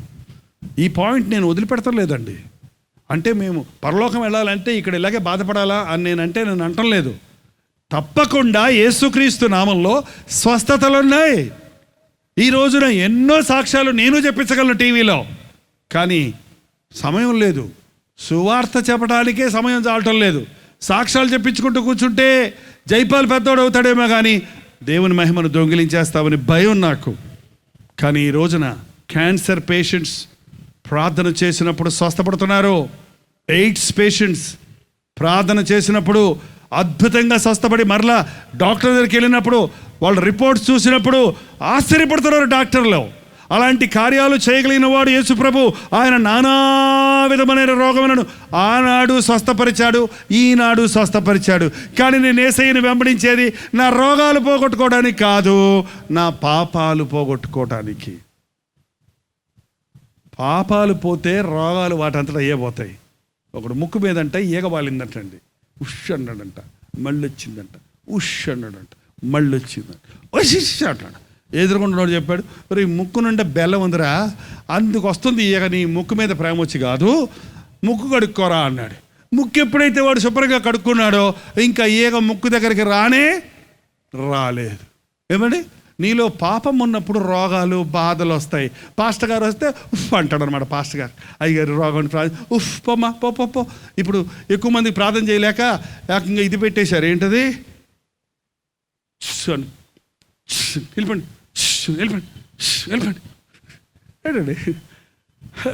ఈ పాయింట్ నేను వదిలిపెడతలేదండి. అంటే మేము పరలోకం వెళ్ళాలంటే ఇక్కడ ఇలాగే బాధపడాలా అని నేను అంటం లేదు. తప్పకుండా యేసుక్రీస్తు నామంలో స్వస్థతలున్నాయి. ఈ రోజున ఎన్నో సాక్ష్యాలు నేను చెప్పించగలను టీవీలో, కానీ సమయం లేదు. సువార్త చెప్పడానికే సమయం చాలటం లేదు. సాక్ష్యాలు చెప్పించుకుంటూ కూర్చుంటే జైపాల్ పెద్దోడు అవుతాడేమో, కానీ దేవుని మహిమను దొంగిలించేస్తామని భయం నాకు. కానీ ఈ రోజున క్యాన్సర్ పేషెంట్స్ ప్రార్థన చేసినప్పుడు స్వస్థపడుతున్నారు. ఎయిడ్స్ పేషెంట్స్ ప్రార్థన చేసినప్పుడు అద్భుతంగా స్వస్థపడి మరలా డాక్టర్ దగ్గరికి వెళ్ళినప్పుడు వాళ్ళ రిపోర్ట్స్ చూసినప్పుడు ఆశ్చర్యపడుతున్నారు డాక్టర్లు. అలాంటి కార్యాలు చేయగలిగిన వాడు యేసు ప్రభు. ఆయన నానా విధమైన రోగములను ఆనాడు స్వస్థపరిచాడు, ఈనాడు స్వస్థపరిచాడు. కానీ నేను యేసయ్యను వెంబడించేది నా రోగాలు పోగొట్టుకోవడానికి కాదు, నా పాపాలు పోగొట్టుకోవటానికి. పాపాలు పోతే రోగాలు వాటంతటా అయ్యేపోతాయి. ఒకడు ముక్కు మీదంట ఈగ వాలిందంటండి, ఉష్ అన్నాడంట, మళ్ళీ వచ్చిందంట, ఉష్ అన్నాడంట, మళ్ళీ వచ్చిందంట, ఉష్ అంటాడు. ఎదురుకుంటున్నాడు చెప్పాడు, మరి ముక్కు నుండి బెల్లం ఉందిరా, అందుకు వస్తుంది ఈగ, నీ ముక్కు మీద ప్రేమ వచ్చి కాదు, ముక్కు కడుక్కోరా అన్నాడు. ముక్కు ఎప్పుడైతే వాడు శుభ్రంగా కడుక్కున్నాడో ఇంకా ఈగ ముక్కు దగ్గరికి రాలేదు. ఏమండి, నీలో పాపం ఉన్నప్పుడు రోగాలు బాధలు వస్తాయి. పాస్టర్ గారు వస్తే ఉఫ్ అంటాడు అనమాట. పాస్టర్ గారు అయ్యగారు రోగం ఉఫ్ పోమ్మా పో. ఇప్పుడు ఎక్కువ మందికి ప్రార్థన చేయలేక ఏకంగా ఇది పెట్టేశారు, ఏంటది, వెళ్ళిపోండి ఏంటండి.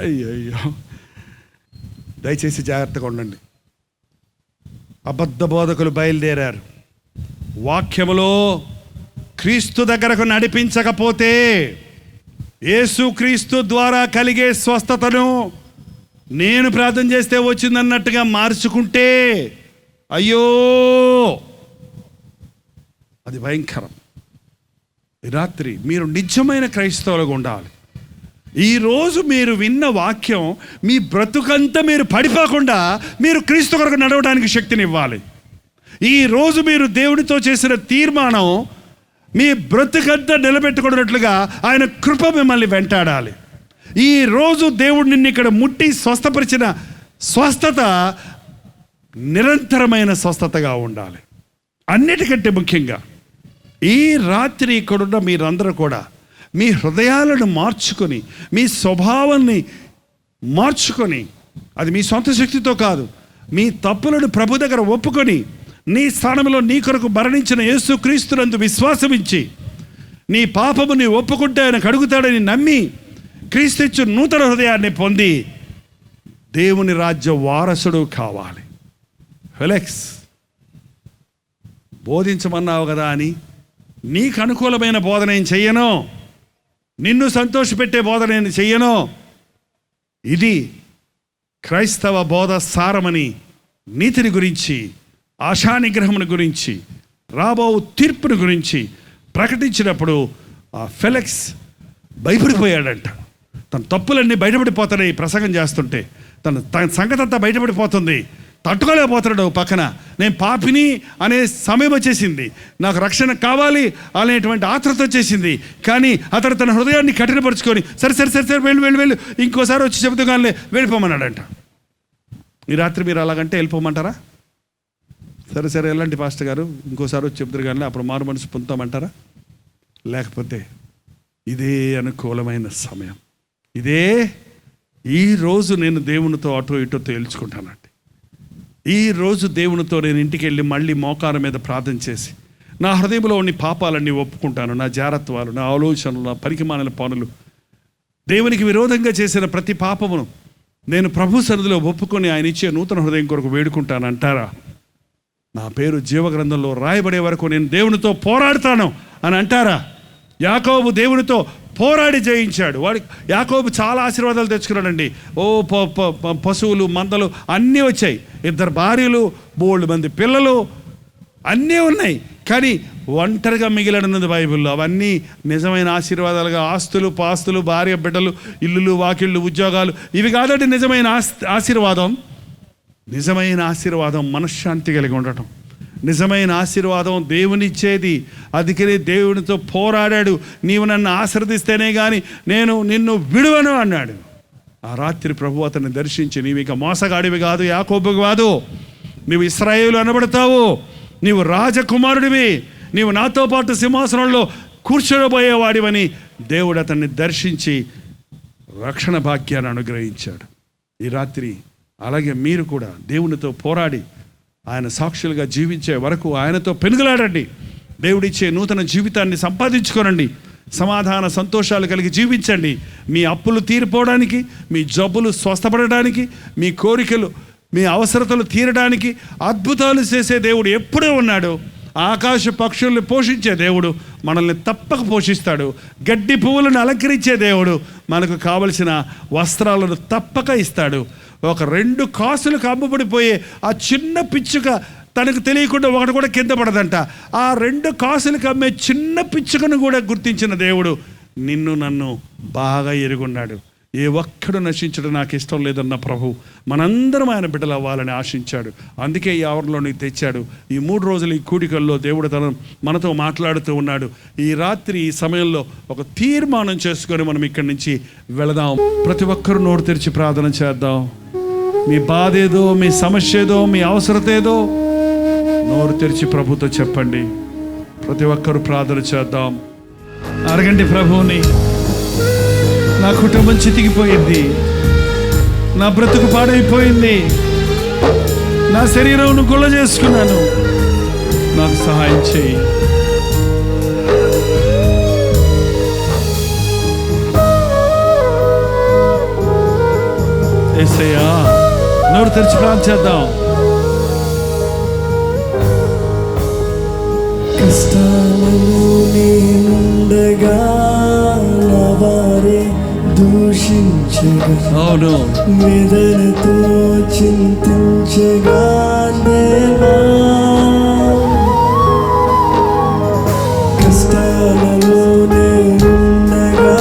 అయ్యో, దయచేసి జాగ్రత్తగా ఉండండి. అబద్ధ బోధకులు బయలుదేరారు. వాక్యములో క్రీస్తు దగ్గరకు నడిపించకపోతే, యేసుక్రీస్తు ద్వారా కలిగే స్వస్థతను నేను ప్రార్థన చేస్తే వచ్చిందన్నట్టుగా మార్చుకుంటే అయ్యో అది భయంకరం. ఈ రాత్రి మీరు నిజమైన క్రైస్తవులుగా ఉండాలి. ఈరోజు మీరు విన్న వాక్యం మీ బ్రతుకంతా మీరు పడిపోకుండా మీరు క్రీస్తు కొరకు నడవడానికి శక్తినివ్వాలి. ఈరోజు మీరు దేవుడితో చేసిన తీర్మానం మీ బ్రతుకంతా నిలబెట్టుకున్నట్లుగా ఆయన కృప మిమ్మల్ని వెంటాడాలి. ఈరోజు దేవుడు నిన్ను ఇక్కడ ముట్టి స్వస్థపరిచిన స్వస్థత నిరంతరమైన స్వస్థతగా ఉండాలి. అన్నిటికంటే ముఖ్యంగా ఈ రాత్రి ఇక్కడున్న మీరందరూ కూడా మీ హృదయాలను మార్చుకొని, మీ స్వభావాన్ని మార్చుకొని, అది మీ సొంత శక్తితో కాదు, మీ తప్పులను ప్రభు దగ్గర ఒప్పుకొని, నీ స్థానంలో నీ కొరకు మరణించిన యేసుక్రీస్తునందు విశ్వాసమించి, నీ పాపము నీ ఒప్పుకుంటే ఆయన కడుగుతాడని నమ్మి క్రీస్తు నూతన హృదయాన్ని పొంది దేవుని రాజ్య వారసుడు కావాలి. ఫెలెక్స్, బోధించమన్నావు కదా అని నీకు అనుకూలమైన బోధ నేను చెయ్యను, నిన్ను సంతోషపెట్టే బోధ నేను చెయ్యను. ఇది క్రైస్తవ బోధ సారమని, నీతిని గురించి, ఆశానిగ్రహమును గురించి, రాబో తీర్పును గురించి ప్రకటించినప్పుడు ఆ ఫెలెక్స్ భయపడిపోయాడంట. తన తప్పులన్నీ బయటపడిపోతున్నాయి ప్రసంగం చేస్తుంటే, తన సంగతి అంతా బయటపడిపోతుంది. తట్టుకోలేకపోతున్నాడు. పక్కన నేను పాపిని అనే సమయం వచ్చేసింది, నాకు రక్షణ కావాలి అనేటువంటి ఆతృత వచ్చేసింది. కానీ అతడు తన హృదయాన్ని కఠినపరుచుకొని సరే సరే సరే సరే వెళ్ళు ఇంకోసారి వచ్చి చెబుతూ కానీ వెళ్ళిపోమన్నాడంట. ఈ రాత్రి మీరు అలాగంటే వెళ్ళిపోమంటారా? సరే సరే వెళ్ళండి పాస్టర్ గారు, ఇంకోసారి వచ్చి చెబుతారు కానీ అప్పుడు మారు మనసు పొందుతామంటారా? లేకపోతే ఇదే అనుకూలమైన సమయం, ఈరోజు నేను దేవునితో అటో ఇటో తేల్చుకుంటానండి. ఈరోజు దేవునితో నేను ఇంటికి వెళ్ళి మళ్ళీ మోకారం మీద ప్రార్థన చేసి నా హృదయంలో ఉన్న పాపాలన్నీ ఒప్పుకుంటాను. నా జారత్వాలు, నా ఆలోచనలు, నా పనికిమాలిన పనులు, దేవునికి విరోధంగా చేసిన ప్రతి పాపమును నేను ప్రభు సన్నిధిలో ఒప్పుకొని ఆయన ఇచ్చే నూతన హృదయం కొరకు వేడుకుంటాను అంటారా? నా పేరు జీవగ్రంథంలో రాయబడే వరకు నేను దేవునితో పోరాడతాను అని అంటారా? యాకోబు దేవునితో పోరాడి జయించాడు. యాకోబు చాలా ఆశీర్వాదాలు తెచ్చుకున్నాడండి. పశువులు, మందలు అన్నీ వచ్చాయి, 2 భార్యలు, 3 మంది పిల్లలు అన్నీ ఉన్నాయి. కానీ ఒంటరిగా మిగిలినది బైబిల్లో. అవన్నీ నిజమైన ఆశీర్వాదాలుగా, ఆస్తులు, పాస్తులు, భార్య, బిడ్డలు, ఇల్లులు, వాకిళ్ళు, ఉద్యోగాలు, ఇవి కాదండి నిజమైన ఆశీర్వాదం. నిజమైన ఆశీర్వాదం మనశ్శాంతి కలిగి ఉండటం. నిజమైన ఆశీర్వాదం దేవునిచ్చేది. అందుకని దేవునితో పోరాడాడు. నీవు నన్ను ఆశీర్వదిస్తేనే కానీ నేను నిన్ను విడువను అన్నాడు. ఆ రాత్రి ప్రభు అతన్ని దర్శించి, నీవు ఇక మోసగాడివి కాదు, యాకోబు కాదు, నీవు ఇశ్రాయేలు అనబడతావు, నీవు రాజకుమారుడివి, నీవు నాతో పాటు సింహాసనంలో కూర్చోబోయేవాడివని దేవుడు అతన్ని దర్శించి రక్షణ భాగ్యాన్ని అనుగ్రహించాడు. ఈ రాత్రి అలాగే మీరు కూడా దేవునితో పోరాడి ఆయన సాక్షులుగా జీవించే వరకు ఆయనతో పెనుగులాడండి. దేవుడిచ్చే నూతన జీవితాన్ని సంపాదించుకోనండి. సమాధాన సంతోషాలు కలిగి జీవించండి. మీ అప్పులు తీరిపోవడానికి, మీ జబ్బులు స్వస్థపడడానికి, మీ కోరికలు, మీ అవసరతలు తీరడానికి అద్భుతాలు చేసే దేవుడు ఎప్పుడూ ఉన్నాడు. ఆకాశ పక్షుల్ని పోషించే దేవుడు మనల్ని తప్పక పోషిస్తాడు. గడ్డి పువ్వులను అలంకరించే దేవుడు మనకు కావలసిన వస్త్రాలను తప్పక ఇస్తాడు. ఒక 2 కాసులకు అమ్ముబడిపోయే ఆ చిన్న పిచ్చుక తనకు తెలియకుండా ఒకటి కూడా కింద పడదంట. ఆ 2 కాసులకు అమ్మే చిన్న పిచ్చుకను కూడా గుర్తించిన దేవుడు నిన్ను నన్ను బాగా ఎరుగున్నాడు. ఏ ఒక్కడు నశించడం నాకు ఇష్టం లేదన్న ప్రభు మనందరం ఆయన బిడ్డలు అవ్వాలని ఆశించాడు. అందుకే ఈ ఆవరణలో నీకు తెచ్చాడు. ఈ 3 రోజులు ఈ కూడికల్లో దేవుడు మనతో మాట్లాడుతూ ఉన్నాడు. ఈ రాత్రి ఈ సమయంలో ఒక తీర్మానం చేసుకొని మనం ఇక్కడి నుంచి వెళదాం. ప్రతి ఒక్కరూ నోరు తెరిచి ప్రార్థన చేద్దాం. మీ బాధ ఏదో, మీ సమస్య ఏదో, మీ అవసరత ఏదో నోరు తెరిచి ప్రభుతో చెప్పండి. ప్రతి ఒక్కరూ ప్రార్థన చేద్దాం. అడగండి ప్రభువుని. నా కుటుంబం చితికిపోయింది, నా బ్రతుకు పాడైపోయింది, నా శరీరం గుల్ల చేసుకున్నాను, నాకు సహాయం చేయి. యేసయ్యా, నోరు తెరిచి ప్రార్థన చేద్దాం. కష్టాలలో నేనుండగా నా వారే దూషించగా, అవును, వేదనతో చింతించగా దేవా, కష్టాలలో నేనుండగా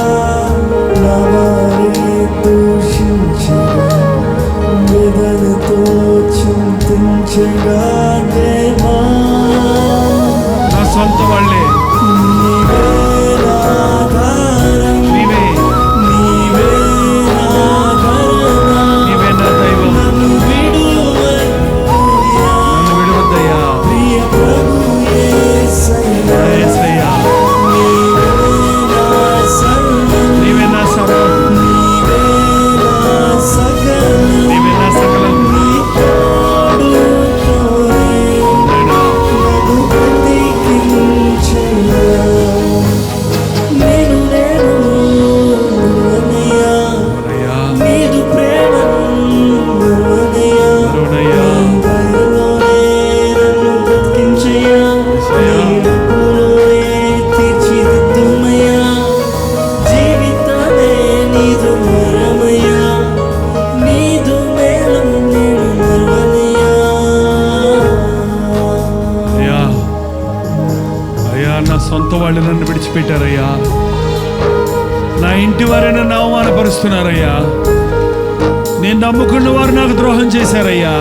నా వారే దూషించగా, వేదనతో చింతించగా దేవా, నా సొంత వాళ్ళే విడిచిపెట్టారయ్యా. నా ఇంటి వారే నన్ను అవమానపరుస్తున్నారయ్యా. నేను నమ్ముకున్న వారు నాకు ద్రోహం చేశారయ్యా.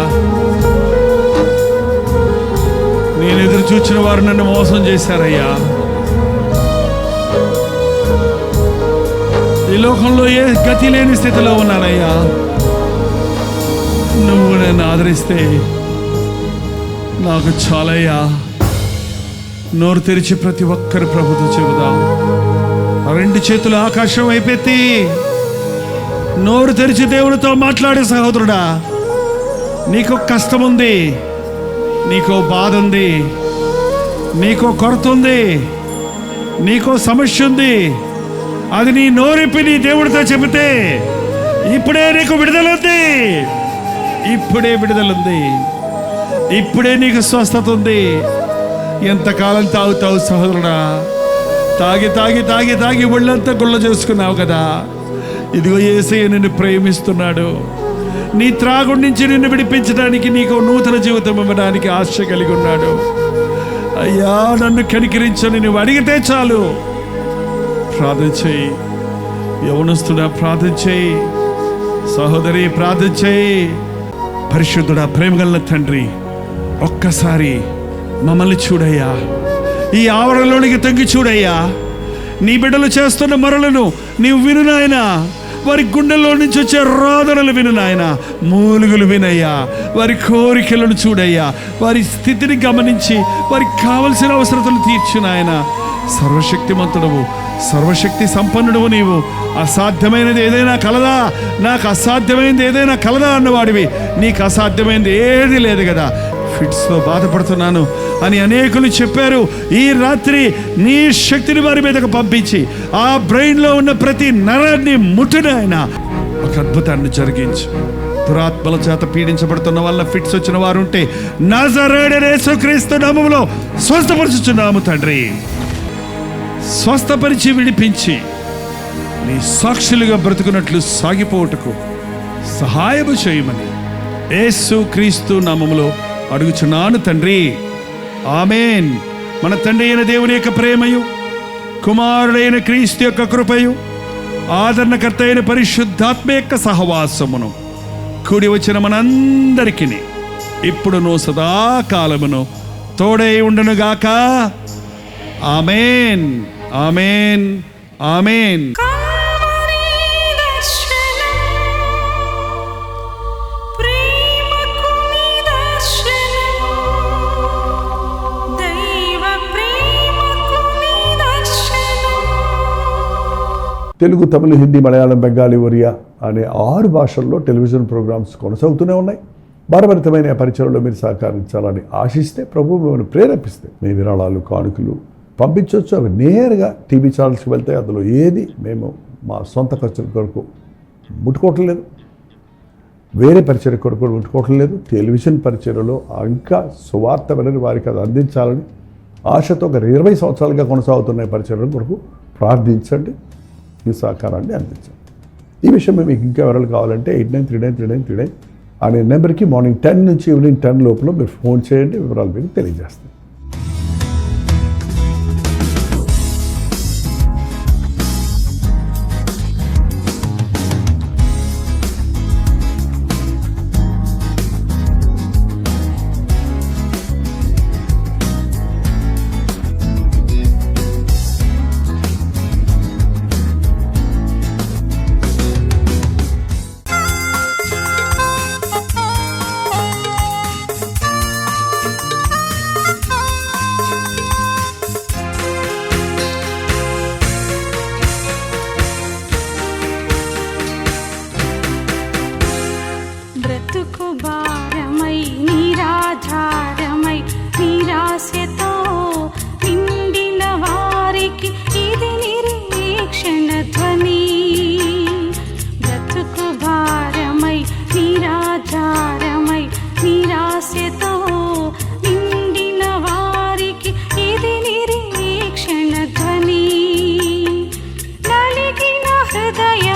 నేను ఎదురు చూచిన వారు నన్ను మోసం చేశారయ్యా. ఈ లోకంలో ఏ గతి లేని స్థితిలో ఉన్నానయ్యా. నువ్వు నన్ను ఆదరిస్తే నాకు చాలయ్యా. నోరు తెరిచి ప్రతి ఒక్కరి ప్రభుతో చెబుదాం. రెండు చేతులు ఆకాశం వైపెత్తి నోరు తెరిచి దేవునితో మాట్లాడే సహోదరుడా, నీకు కష్టం ఉంది, నీకో బాధ ఉంది, నీకో కొరత ఉంది, నీకో సమస్య ఉంది. అది నీ నోరిప్పి నీ దేవుడితో చెబితే ఇప్పుడే నీకు విడుదలుంది. ఇప్పుడే విడుదలుంది. ఇప్పుడే నీకు స్వస్థత ఉంది. ఎంతకాలం తాగుతావు సహోదరుడా? తాగి తాగి తాగి తాగి ఒళ్ళంతా గుళ్ళ చేసుకున్నావు కదా. ఇదిగో యేసయ్య నిన్ను ప్రేమిస్తున్నాడు. నీ త్రాగుడి నుంచి నిన్ను విడిపించడానికి, నీకు నూతన జీవితం ఇవ్వడానికి ఆశ కలిగి ఉన్నాడు. అయ్యా, నన్ను కనికరించని నువ్వు అడిగితే చాలు. ప్రార్థన చేయి. యవనస్తుడా ప్రార్థన చేయి. సహోదరి ప్రార్థన చేయి. పరిశుద్ధుడా, ప్రేమగల తండ్రి, ఒక్కసారి మమ్మల్ని చూడయ్యా. ఈ ఆవరణలోనికి తగ్గి చూడయ్యా. నీ బిడ్డలు చేస్తున్న మొరలను నీవు విను నాయనా. వారి గుండెల్లో నుంచి వచ్చే రోదనలు విను నాయనా. మూలుగులు వినయ్యా. వారి కోరికలను చూడయ్యా. వారి స్థితిని గమనించి వారికి కావలసిన అవసరతలు తీర్చు నాయనా. సర్వశక్తిమంతుడవు, సర్వశక్తి సంపన్నుడవు నీవు. అసాధ్యమైనది ఏదైనా కలదా? నాకు అసాధ్యమైనది ఏదైనా కలదా అన్నవాడివి. నీకు అసాధ్యమైనది ఏది లేదు కదా. ఫిట్స్తో బాధపడుతున్నాను అని అనేకులు చెప్పారు. ఈ రాత్రి నీ శక్తిని వారి మీదకు పంపించి ఆ బ్రెయిన్లో ఉన్న ప్రతి నరాన్ని ముట్టునైనా ఒక అద్భుతాన్ని జరిగించు. దురాత్మల చేత పీడించబడుతున్న వల్ల ఫిట్స్ వచ్చిన వారు ఉంటే నజరేయుడైన యేసుక్రీస్తు నామములో స్వస్థపరచుచున్నాము తండ్రి. స్వస్థపరిచి విడిపించి నీ సాక్షులుగా బ్రతుకున్నట్లు సాగిపోవుటకు సహాయము చేయమని యేసుక్రీస్తు నామములో అడుగుచున్నాను తండ్రి. ఆమేన్. మన తండ్రి అయిన దేవుని యొక్క ప్రేమయు, కుమారుడైన క్రీస్తు యొక్క కృపయు, ఆదరణకర్త అయిన పరిశుద్ధాత్మ యొక్క సహవాసమును కూడి వచ్చిన మనందరికీ ఇప్పుడును సదాకాలమును తోడై ఉండునుగాక. ఆమేన్, ఆమేన్, ఆమేన్. తెలుగు, తమిళ, హిందీ, మలయాళం, బెంగాలీ, ఒరియా అనే 6 భాషల్లో టెలివిజన్ ప్రోగ్రామ్స్ కొనసాగుతూనే ఉన్నాయి. భారభరితమైన పరిచయంలో మీరు సహకరించాలని ఆశిస్తే, ప్రభు మిమ్మల్ని ప్రేరేపిస్తే మీ విరాళాలు, కానుకలు పంపించవచ్చు. అవి నేరుగా టీవీ ఛానల్స్కి వెళ్తాయి. అందులో ఏది మేము మా సొంత ఖర్చుల కొరకు ముట్టుకోవట్లేదు, వేరే పరిచయ కొరకు ముట్టుకోవట్లేదు. టెలివిజన్ పరిచయలో ఇంకా సువార్త వినని వారికి అది అందించాలని ఆశతో ఒక 20 సంవత్సరాలుగా కొనసాగుతున్న పరిచయం కొరకు ప్రార్థించండి. ఈ సహకారాన్ని అందించండి. ఈ విషయం మీకు ఇంకా వివరాలు కావాలంటే 89393939 అనే నెంబర్కి మార్నింగ్ 10 నుంచి ఈవినింగ్ 10 లోపల మీరు ఫోన్ చేయండి. వివరాలు మీకు తెలియజేస్తాం. బ్రతుకు భారమై నిరాధారమై నిరాశతో నిండిన వారికి ఇది నిరీక్షణ ధ్వని. బ్రతుకు భారమై నిరాధారమై నిరాశతో నిండిన వారికి ఇది నిరీక్షణ ధ్వని. నలిగిన హృదయ